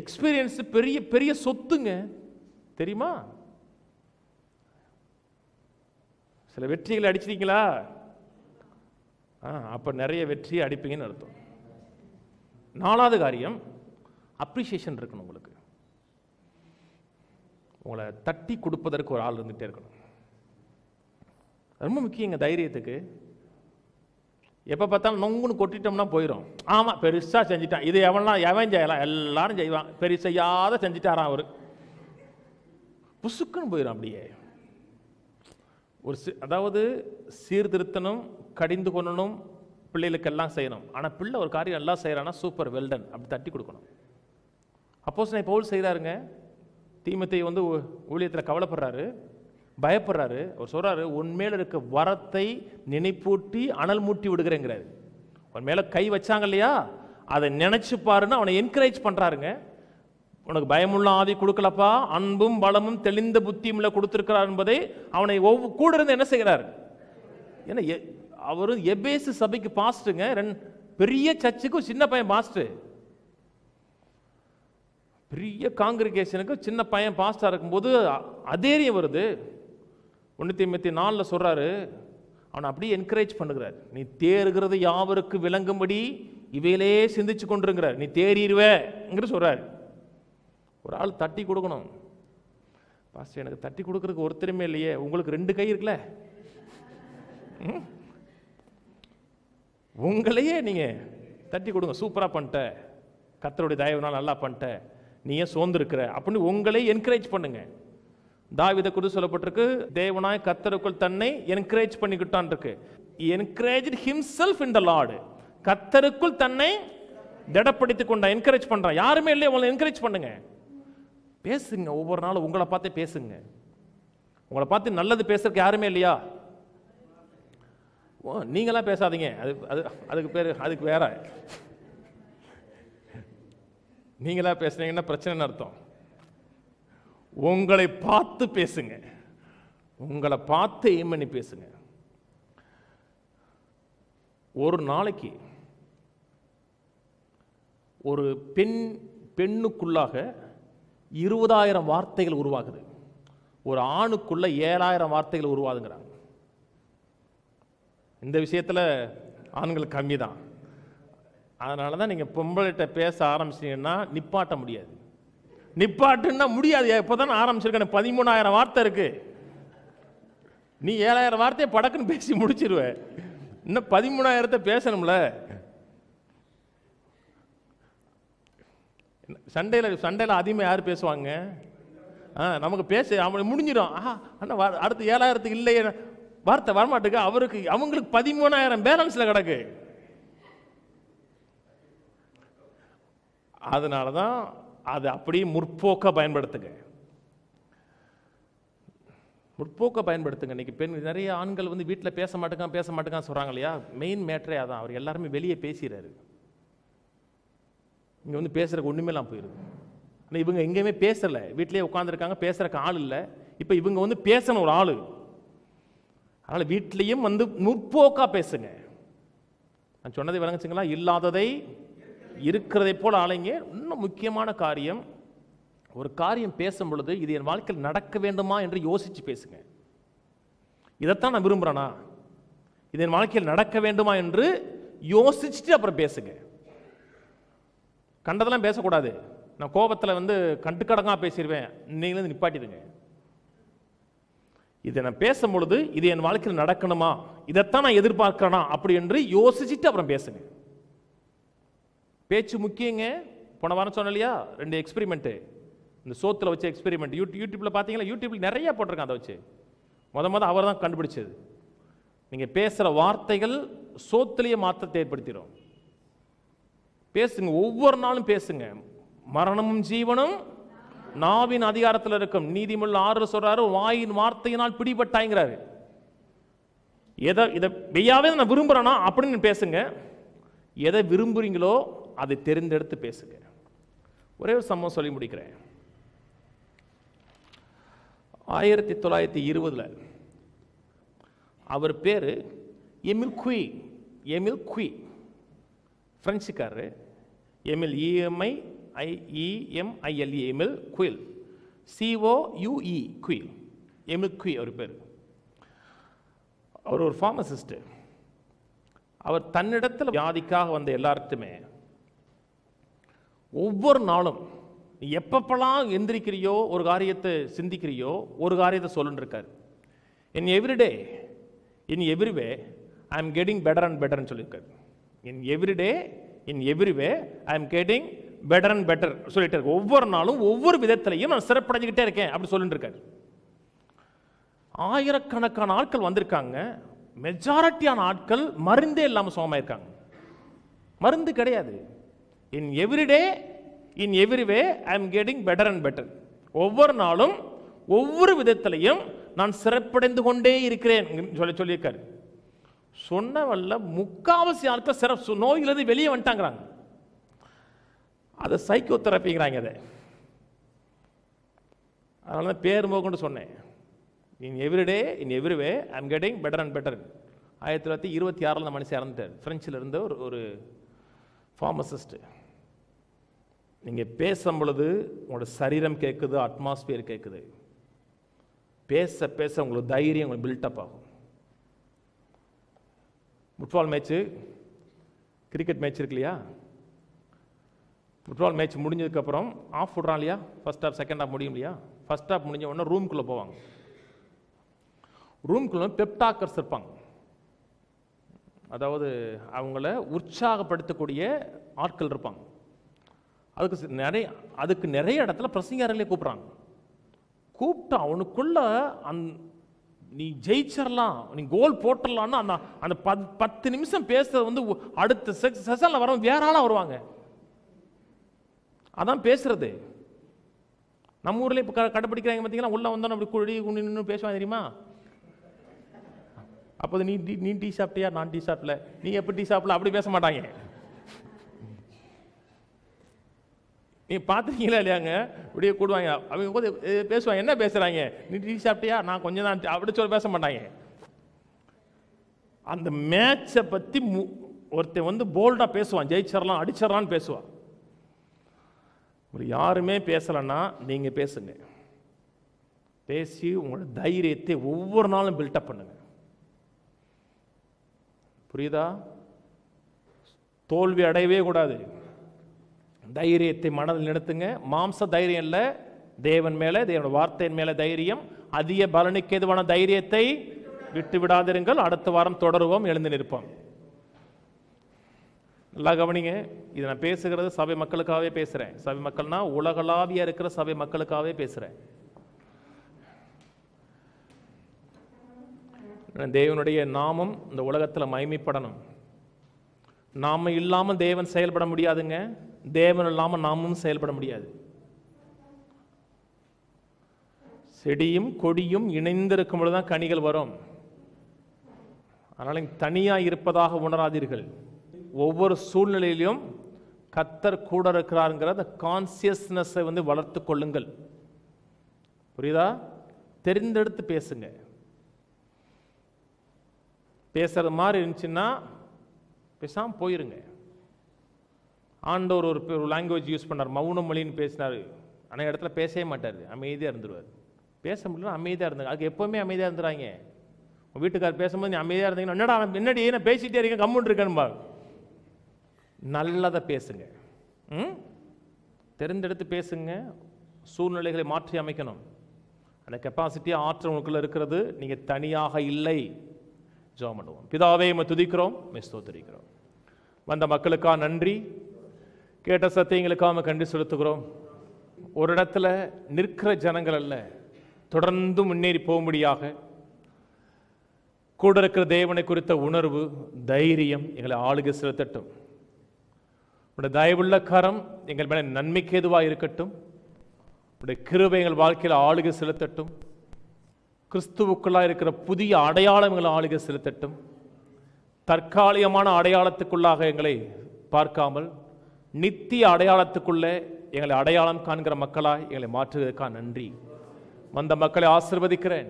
எக்ஸ்பீரியன்ஸ் பெரிய பெரிய சொத்துங்க, தெரியுமா? சில வெற்றிகளை அடிச்சிட்டீங்களா? அப்போ நிறைய வெற்றியை அடிப்பீங்கன்னு அர்த்தம். 4வது காரியம், அப்ரிசியேஷன் இருக்கணும். உங்களுக்கு உங்களை தட்டி கொடுப்பதற்கு ஒரு ஆள் இருந்துகிட்டே இருக்கணும். ரொம்ப முக்கியங்க தைரியத்துக்கு. எப்போ பார்த்தாலும் நொங்குன்னு கொட்டிட்டோம்னா போயிடும். ஆமாம் பெருசாக செஞ்சுட்டான், இது எவன் செய்யலாம், எல்லாரும் செய்வான், பெருசையாத செஞ்சுட்டாரான் அவர், புசுக்குன்னு போயிடும். அப்படியே அதாவது சீர்திருத்தணும், கடிந்து கொள்ளணும், பிள்ளைகளுக்கு எல்லாம் செய்யணும். ஆனால் பிள்ளை ஒரு காரியம் எல்லாம் செய்கிறான்னா சூப்பர் வெல்டன் அப்படி தட்டி கொடுக்கணும். அப்போஸ்தலன் பவுல் செய்கிறாருங்க. தீமோத்தேயு வந்து ஊழியத்தில் கவலைப்படுறாரு, பயப்படுறாரு. அவர் சொல்கிறாரு, உன்மேல இருக்க வரத்தை நினைப்பூட்டி அனல் மூட்டி விடுகிறேங்கிறாரு. உன் மேலே கை வச்சாங்க இல்லையா, அதை நினைச்சு பாருன்னு அவனை என்கரேஜ் பண்ணுறாருங்க. உனக்கு பயமுள்ள ஆவி கொடுக்கலப்பா, அன்பும் பலமும் தெளிந்த புத்தியும் கொடுத்திருக்கிறார் என்பதை அவனை கூட இருந்து என்ன செய்கிறார்? ஏன்னா அவரு எபேசு சபைக்கு பாஸ்டுங்க, பெரிய சர்ச்சுக்கு சின்ன பையன் பாஸ்ட், பெரிய காங்கிரிகேஷனுக்கு சின்ன பையன் பாஸ்டா இருக்கும்போது அதேரியம் வருது. 1 தீமோத்தேயு 4 சொல்றாரு, அவனை அப்படியே என்கரேஜ் பண்ணுகிறார். நீ தேறுகிறது யாவருக்கு விளங்கும்படி இவையிலே சிந்திச்சு கொண்டிருக்கிறார், நீ தேறிடுவேங்கிற சொல்றாரு. ஒரு ஆள் தட்டி கொடுக்கணும். பாஸ்டர் எனக்கு தட்டி கொடுக்கறதுக்கு ஒருத்தருமே இல்லையே. உங்களுக்கு 2 கை இருக்குல்ல, உங்களையே நீங்க தட்டி கொடுங்க. சூப்பரா பண்ணிட்ட, கர்த்தருடைய தயவுனால் நல்லா பண்ணிட்ட, நீ ஏன் சோர்ந்திருக்கிற அப்படின்னு உங்களை என்கரேஜ் பண்ணுங்க. தாவீதை குறித்து சொல்லப்பட்டிருக்கு, தேவனாய் கர்த்தருக்குள் தன்னை என்கரேஜ் பண்ணிக்கிட்டான் இருக்கு. என்கரேஜ் ஹிம்செல்ஃப் இன் தி லார்ட். கர்த்தருக்குள் தன்னை திடப்படுத்திக் கொண்டான், என்கரேஜ் பண்றான். யாருமே இல்லையே, உங்களை என்கரேஜ் பண்ணுங்க. பேசுங்க, ஒவ்வொரு நாளும் உங்களை பார்த்தே பேசுங்க. உங்களை பார்த்து நல்லது பேசுறதுக்கு யாருமே இல்லையா? நீங்களாம் பேசாதீங்க, அதுக்கு பேர் அதுக்கு வேற. நீங்களா பேசுனீங்கன்னா பிரச்சனைன்னு அர்த்தம். உங்களை பார்த்து பேசுங்க, உங்களை பார்த்து எய்ம் பண்ணி பேசுங்க. ஒரு நாளைக்கு ஒரு பெண்ணுக்குள்ளாக 20,000 வார்த்தைகள் உருவாகுது, ஒரு ஆணுக்குள்ள 7,000 வார்த்தைகள் உருவாதுங்கிறாங்க. இந்த விஷயத்தில் ஆண்கள் கம்மி தான். அதனால தான் நீங்கள் பொம்பளைகிட்ட பேச ஆரம்பிச்சிங்கன்னா நிப்பாட்ட முடியாது. நிப்பாட்டுன்னா முடியாது. இப்போ தானே ஆரம்பிச்சிருக்கேன், 13,000 வார்த்தை இருக்கு. நீ 7,000 வார்த்தையை படக்குன்னு பேசி முடிச்சிருவ. இன்னும் 13,000 பேசணும்ல. சண்டையில் அதிகமாக யார் பேசுவாங்க? நமக்கு பேச அவங்களுக்கு முடிஞ்சிடும். ஆனால் அடுத்து 7,000 இல்லையே வார்த்தை வரமாட்டுக்கு. அவங்களுக்கு 13,000 பேலன்ஸில் கிடக்கு. அதனால தான் அது அப்படியே முற்போக்க பயன்படுத்துங்க. முற்போக்க பயன்படுத்துங்க. இன்னைக்கு நிறைய ஆண்கள் வந்து வீட்டில் பேச மாட்டேங்க சொல்கிறாங்க இல்லையா? மெயின் மேட்டரே அதான். அவர் எல்லாருமே வெளியே பேசுகிறாரு. இங்கே வந்து பேசுறதுக்கு ஒன்றுமே இல்லாமல் போயிருக்கு. ஆனால் இவங்க எங்கேயுமே பேசலை, வீட்டிலேயே உட்காந்துருக்காங்க, பேசுறதுக்கு ஆள் இல்லை. இப்போ இவங்க வந்து பேசணும் ஒரு ஆள். அதனால் வீட்லேயும் வந்து முற்போக்கா பேசுங்க. நான் சொன்னதை விளங்குச்சுங்களா? இல்லாததை இருக்கிறதை போல ஆளைங்க. இன்னும் முக்கியமான காரியம், ஒரு காரியம் பேசும் பொழுது இது என் வாழ்க்கையில் நடக்க வேண்டுமா என்று யோசிச்சு பேசுங்க. இதைத்தான் நான் விரும்புகிறேனா, இது என் வாழ்க்கையில் நடக்க வேண்டுமா என்று யோசிச்சுட்டு அப்புறம் பேசுங்க. கண்டதெல்லாம் பேசக்கூடாது. நான் கோபத்தில் வந்து கண்டுக்கடங்கா பேசிடுவேன். நீங்களும் நிப்பாட்டிடுங்க. இதை நான் பேசும் பொழுது இது என் வாழ்க்கையில் நடக்கணுமா, இதைத்தான் நான் எதிர்பார்க்கிறேனா அப்படி என்று யோசிச்சுட்டு அப்புறம் பேசுங்க. பேச்சு முக்கியங்க. போன வாரம் சொன்ன இல்லையா, 2 எக்ஸ்பெரிமெண்ட்டு, இந்த சோத்துல வச்ச எக்ஸ்பெரிமெண்ட். யூடியூப்ல பார்த்தீங்களா? யூடியூப்ல நிறைய போட்டிருக்காங்க. அதை வச்சு முத அவர் தான் கண்டுபிடிச்சது. நீங்கள் பேசுகிற வார்த்தைகள் சோத்திலேயே மாற்றத்தை ஏற்படுத்திடும். பேசுங்க, ஒவ்வொரு நாளும் பேசுங்க. மரணமும் ஜீவனும் நாவின் அதிகாரத்தில் இருக்கும். நீதிமொழி 6 சொல்றாரு, வாயின் வார்த்தையினால் பிடிபட்டாங்கிறாரு. இதை மெய்யாவே நான் விரும்புறேனா அப்படின்னு பேசுங்க. எதை விரும்புறீங்களோ அதை தெரிந்தெடுத்து பேசுங்க. ஒரே ஒரு சம்பவம் சொல்லி முடிக்கிறேன். 1920 அவர் பேரு எமில் குய். எமில் குய் பிரெஞ்சுக்காரரு. எமில் EMILE எமில் குயில், COUE குயில். எமில் குய் அவர் பேர். அவர் ஒரு ஃபார்மசிஸ்ட். அவர் தன்னிடத்தில் வியாதிக்காக வந்த எல்லாருக்குமே ஒவ்வொரு நாளும் எப்பப்பெல்லாம் எந்திரிக்கிறியோ, ஒரு காரியத்தை சிந்திக்கிறியோ, ஒரு காரியத்தை சொல்லுன்னு இருக்காரு. In every day, in every way I am getting better and பெட்டர்னு சொல்லியிருக்காரு. In every day, in every way I am getting better and better சொல்லிட்டு இருக்கு. ஒவ்வொரு நாளும் ஒவ்வொரு விதத்திலையும் நான் சிறப்படைஞ்சுக்கிட்டே இருக்கேன் அப்படி சொல்லிட்டு இருக்காரு. ஆயிரக்கணக்கான ஆட்கள் வந்திருக்காங்க. மெஜாரிட்டியான ஆட்கள் மருந்தே இல்லாமல் சுகமாயிருக்காங்க. மருந்து கிடையாது. இன் every day, in every way I am getting better and better. ஒவ்வொரு நாளும் ஒவ்வொரு விதத்திலையும் நான் சிறப்படைந்து கொண்டே இருக்கிறேன் சொல்லியிருக்காரு. சொன்னவல்ல முக்காவாசி ஆட்கள் சிறப்பு நோயிலிருந்து வெளியே வந்துட்டாங்கிறாங்க. அதை சைக்கோ தெரப்பிங்கிறாங்க. அதை அதனால தான் பேர் கொண்டு சொன்னேன். இன் every day, in every way I am getting better and better. 1926 அந்த மனுஷன் இறந்துட்டார். பிரெஞ்சில் இருந்த ஒரு ஃபார்மசிஸ்ட். நீங்கள் பேசும் பொழுது உங்களோட சரீரம் கேட்குது, அட்மாஸ்பியர் கேட்குது. பேச பேச உங்களுக்கு தைரியம் உங்களுக்கு பில்டப் ஆகும். ஃபுட்பால் மேட்ச்சு, கிரிக்கெட் மேட்ச் இருக்கு இல்லையா? ஃபுட்பால் மேட்ச் முடிஞ்சதுக்கப்புறம் ஆஃப் விட்றான் இல்லையா? ஃபர்ஸ்ட் ஹாஃப் செகண்ட் ஹாஃப் முடியும் இல்லையா? ஃபர்ஸ்ட் ஹாஃப் முடிஞ்ச உடனே ரூம்குள்ளே போவாங்க. ரூம்குள்ளே பெப்டாக்கர்ஸ் இருப்பாங்க. அதாவது அவங்கள உற்சாகப்படுத்தக்கூடிய ஆட்கள் இருப்பாங்க. அதுக்கு நிறைய இடத்துல பிரசங்கர்களே கூப்பிட்றாங்க. கூப்பிட்டு அவனுக்குள்ள நீ ஜெயிச்சிடலாம், நீ கோல் போட்டுடலான்னு அந்த 10 நிமிஷம் பேசுறது வந்து அடுத்த செஷன்ல வர வேற ஆளா வருவாங்க. அதான் பேசுறது. நம்ம ஊர்ல இப்ப கடைப்பிடிக்கிறாங்க பார்த்தீங்களா? உள்ள வந்தோம் அப்படி குழி நின்று பேசுவாங்க தெரியுமா? அப்போது நீ டீ சாப்பிட்டியா, நான் டீ சாப்பிடல, நீ எப்போ டீ சாப்பிடல, அப்படி பேச மாட்டாங்க. நீ பார்த்துருக்கீங்களா இல்லையாங்க? இப்படியே கூடுவாங்க. அவங்க போது பேசுவாங்க. என்ன பேசுகிறாங்க? நீ டீ சாப்பிட்டியா, நான் கொஞ்சம் தான், அப்படி சொல்லி பேச மாட்டாங்க. அந்த மேட்சை பற்றி ஒருத்தன் வந்து போல்டாக பேசுவான். ஜெயிச்சிடலாம், அடிச்சிடலான்னு பேசுவான். யாருமே பேசலைன்னா நீங்கள் பேசுங்க. பேசி உங்களோட தைரியத்தை ஒவ்வொரு நாளும் பில்டப் பண்ணுங்க. புரியுதா? தோல்வி அடையவே கூடாது. தைரியத்தை மனதில் நிறுத்துங்க. மாம்ச தைரியம் இல்லை, தேவன் மேலே, தேவனோட வார்த்தையின் மேலே தைரியம். அதிக பலனுக்கு எதுவான தைரியத்தை விட்டு விடாதிருங்கள். அடுத்த வாரம் தொடருவோம். எழுந்து நிற்போம். நல்லா கவனிங்க. இதை நான் பேசுகிறது சபை மக்களுக்காகவே பேசுகிறேன். சபை மக்கள்னா உலகளாவிய இருக்கிற சபை மக்களுக்காகவே பேசுகிறேன். தேவனுடைய நாமம் இந்த உலகத்தில் மகிமைப்படணும். நாம இல்லாமல் தேவன் செயல்பட முடியாதுங்க. தேவன் இல்லாமல் நாமும் செயல்பட முடியாது. செடியும் கொடியும் இணைந்திருக்கும் பொழுதுதான் கனிகள் வரும். அதனால தனியாக இருப்பதாக உணராதீர்கள். ஒவ்வொரு சூழ்நிலையிலும் கர்த்தர் கூட இருக்கிறாருங்கிற அந்த கான்சியஸ்னஸை வளர்த்து கொள்ளுங்கள். புரியுதா? தெரிந்தெடுத்து பேசுங்க. பேசுறது மாதிரி இருந்துச்சுன்னா பேசாம போயிருங்க. ஆண்டவர் ஒரு லாங்குவேஜ் யூஸ் பண்ணார், மௌன மொழின்னு பேசினார். ஆனால் இடத்துல பேசவே மாட்டார், அமைதியாக இருந்துருவார். பேச முடியல, அமைதியாக இருந்தாங்க. அதுக்கு எப்போவுமே அமைதியாக இருந்துறாங்க. உங்கள் வீட்டுக்காரர் பேசும்போது நீ அமைதியாக இருந்தீங்கன்னா என்னடா என்னடி என்ன பேசிகிட்டே இருக்கேன் கம்முன்னு இருக்கேன்பா. நல்லதை பேசுங்க. தெரிந்தெடுத்து பேசுங்க. சூழ்நிலைகளை மாற்றி அமைக்கணும். அந்த கெப்பாசிட்டி ஆற்றல் உங்களுக்குள்ள இருக்கிறது. நீங்கள் தனியாக இல்லை. ஜெபம் பண்ணுவோம். பிதாவே, உம்மை துதிக்கிறோம், உம்மை ஸ்தோத்திரிக்கிறோம். வந்த மக்களுக்காக நன்றி. கேட்ட சத்தியங்களுக்காக கண்டு செலுத்துகிறோம். ஒரு இடத்துல நிற்கிற ஜனங்கள் அல்ல, தொடர்ந்து முன்னேறி போகும்படியாக கூட இருக்கிற தேவனை குறித்த உணர்வு, தைரியம் எங்களை ஆளுகை செலுத்தட்டும். உடைய தயவுள்ள கரம் எங்கள் மேலே நன்மைக்கு எதுவாக இருக்கட்டும். உடைய கிருபை எங்கள் வாழ்க்கையில் ஆளுகை செலுத்தட்டும். கிறிஸ்துவுக்குள்ளாக இருக்கிற புதிய அடையாளம் எங்களை ஆளுகை செலுத்தட்டும். தற்காலிகமான அடையாளத்துக்குள்ளாக எங்களை பார்க்காமல் நித்திய அடையாளத்துக்குள்ளே எங்களை அடையாளம் காண்கிற மக்களாய் எங்களை மாற்றுவதற்காக நன்றி. வந்த மக்களை ஆசீர்வதிக்கிறேன்.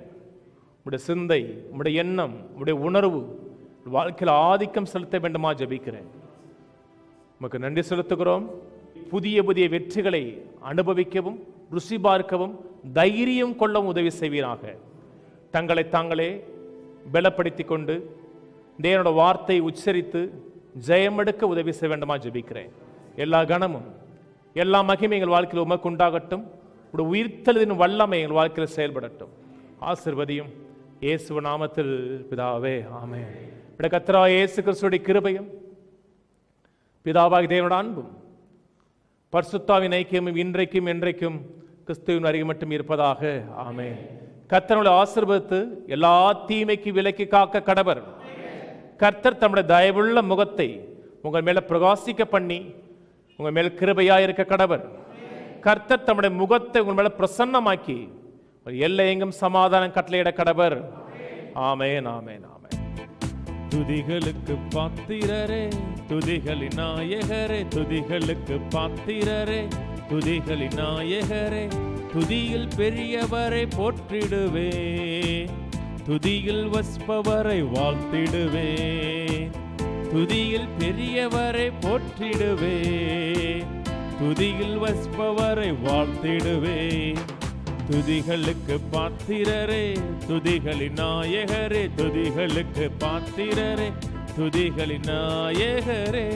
உடைய சிந்தை, உடைய எண்ணம், உடைய உணர்வு வாழ்க்கையில் ஆதிக்கம் செலுத்த வேண்டுமா ஜெபிக்கிறேன். உமக்கு நன்றி செலுத்துகிறோம். புதிய புதிய வெற்றிகளை அனுபவிக்கவும், ருசி பார்க்கவும், தைரியம் கொள்ளவும் உதவி செய்வீராக. தங்களை தாங்களே பலப்படுத்தி கொண்டு தேவனோட வார்த்தை உச்சரித்து ஜெயமெடுக்க உதவி செய்ய வேண்டுமா ஜெபிக்கிறேன். எல்லா கணமும் எல்லா மகிமை எங்கள் வாழ்க்கையில் உமக்கு உண்டாகட்டும். உடைய உயிர்த்தெழுதின் வல்லமை எங்கள் வாழ்க்கையில் செயல்படட்டும். ஆசீர்வதியும் இயேசு நாமத்தில் பிதாவே, ஆமென். கர்த்தராகிய இயேசு கிறிஸ்துவின் கிருபையும் பிதாவாகிய தேவனோட அன்பும் பரிசுத்தாவின் ஐக்கியமும் இன்றைக்கும் என்றைக்கும் கிறிஸ்துவின் அருகே மட்டும் இருப்பதாக. ஆமென். கர்த்தரை ஆசீர்வதித்து எல்லா தீமைக்கு விலக்கி காக்க கடவர். கர்த்தர் தம்முடைய தயவுள்ள முகத்தை உங்கள் மேல பிரகாசிக்க பண்ணி உங்கள் மேல் கிருபையாய் இருக்க கடவர். கர்த்தர் தம்முடைய முகத்தை உங்கள் மேல பிரசன்னமாக்கி எல்லை எங்கும் சமாதானம் கட்டளையிட கடவர். ஆமென், ஆமென், ஆமென். துதிகளுக்கு பாத்திரரே, துதிகளின் நாயகரே, துதிகளுக்கு பாத்திரரே, துதிகளின் நாயகரே, துதியில் பெரியவரை போற்றிடுவே, துதியில் வசிப்பவரை வாழ்த்திடுவே, துதியில் பெரியவரை போற்றிடுவே, துதியில் வசிப்பவரை வாழ்த்திடுவே. துதிகளுக்கு பாத்திரரே, துதிகளின் நாயகரே, துதிகளுக்கு பாத்திரரே, துதிகளின் நாயகரே.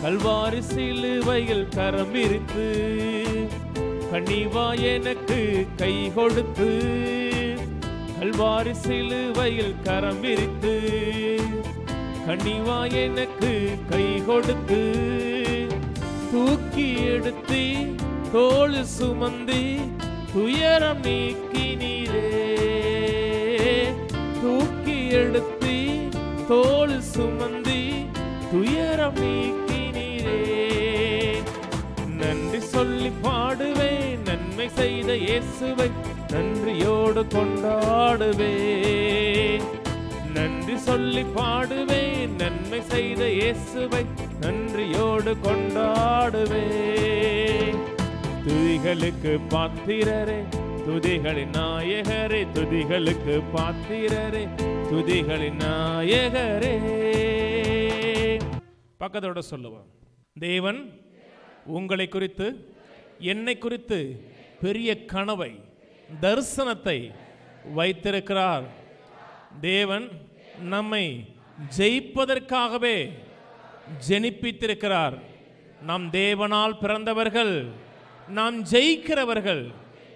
கல்வாரி சிலுவையில் கரம் விரித்து கனிவா எனக்கு கை கொடுத்து, கல்வாரி சிலுவையில் கரம் விரித்து கனிவா எனக்கு கை கொடுத்து, தூக்கி எடுத்து தோள் சுமந்தி துயரம் நீக்கினீரே, தூக்கி எடுத்து தோள் சுமந்தி துயரம் நீக்கினீரே. நன்றி சொல்லி பாடுவேன், நன்மை செய்த இயேசுவை நன்றியோடு கொண்டாடுவேன். நன்றி சொல்லி பாடுவேன், நன்மை செய்த இயேசுவை நன்றியோடு கொண்டாடுவேன். துதிகளுக்கு பாத்திரரே, துதிகளின் நாயகரே, துதிகளுக்கு பாத்திரரே, துதிகளின் நாயகரே. பக்கத்தோட சொல்லுவோம். தேவன் உங்களை குறித்து, என்னை குறித்து பெரிய கனவை, தரிசனத்தை வைத்திருக்கிறார். தேவன் நம்மை ஜெயிப்பதற்காகவே ஜெனிப்பித்திருக்கிறார். நம் தேவனால் பிறந்தவர்கள், நாம் ஜெயிக்கிறவர்கள்,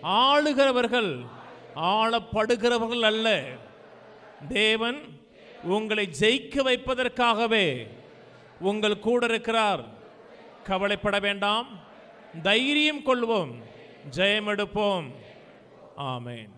ஆளுகிறவர்கள், ஆளப்படுகிறவர்கள் அல்ல. தேவன் உங்களை ஜெயிக்க வைப்பதற்காகவே உங்கள் கூட இருக்கிறார். கவலைப்பட வேண்டாம், தைரியம் கொள்வோம், ஜெயம் எடுப்போம். ஆமென்.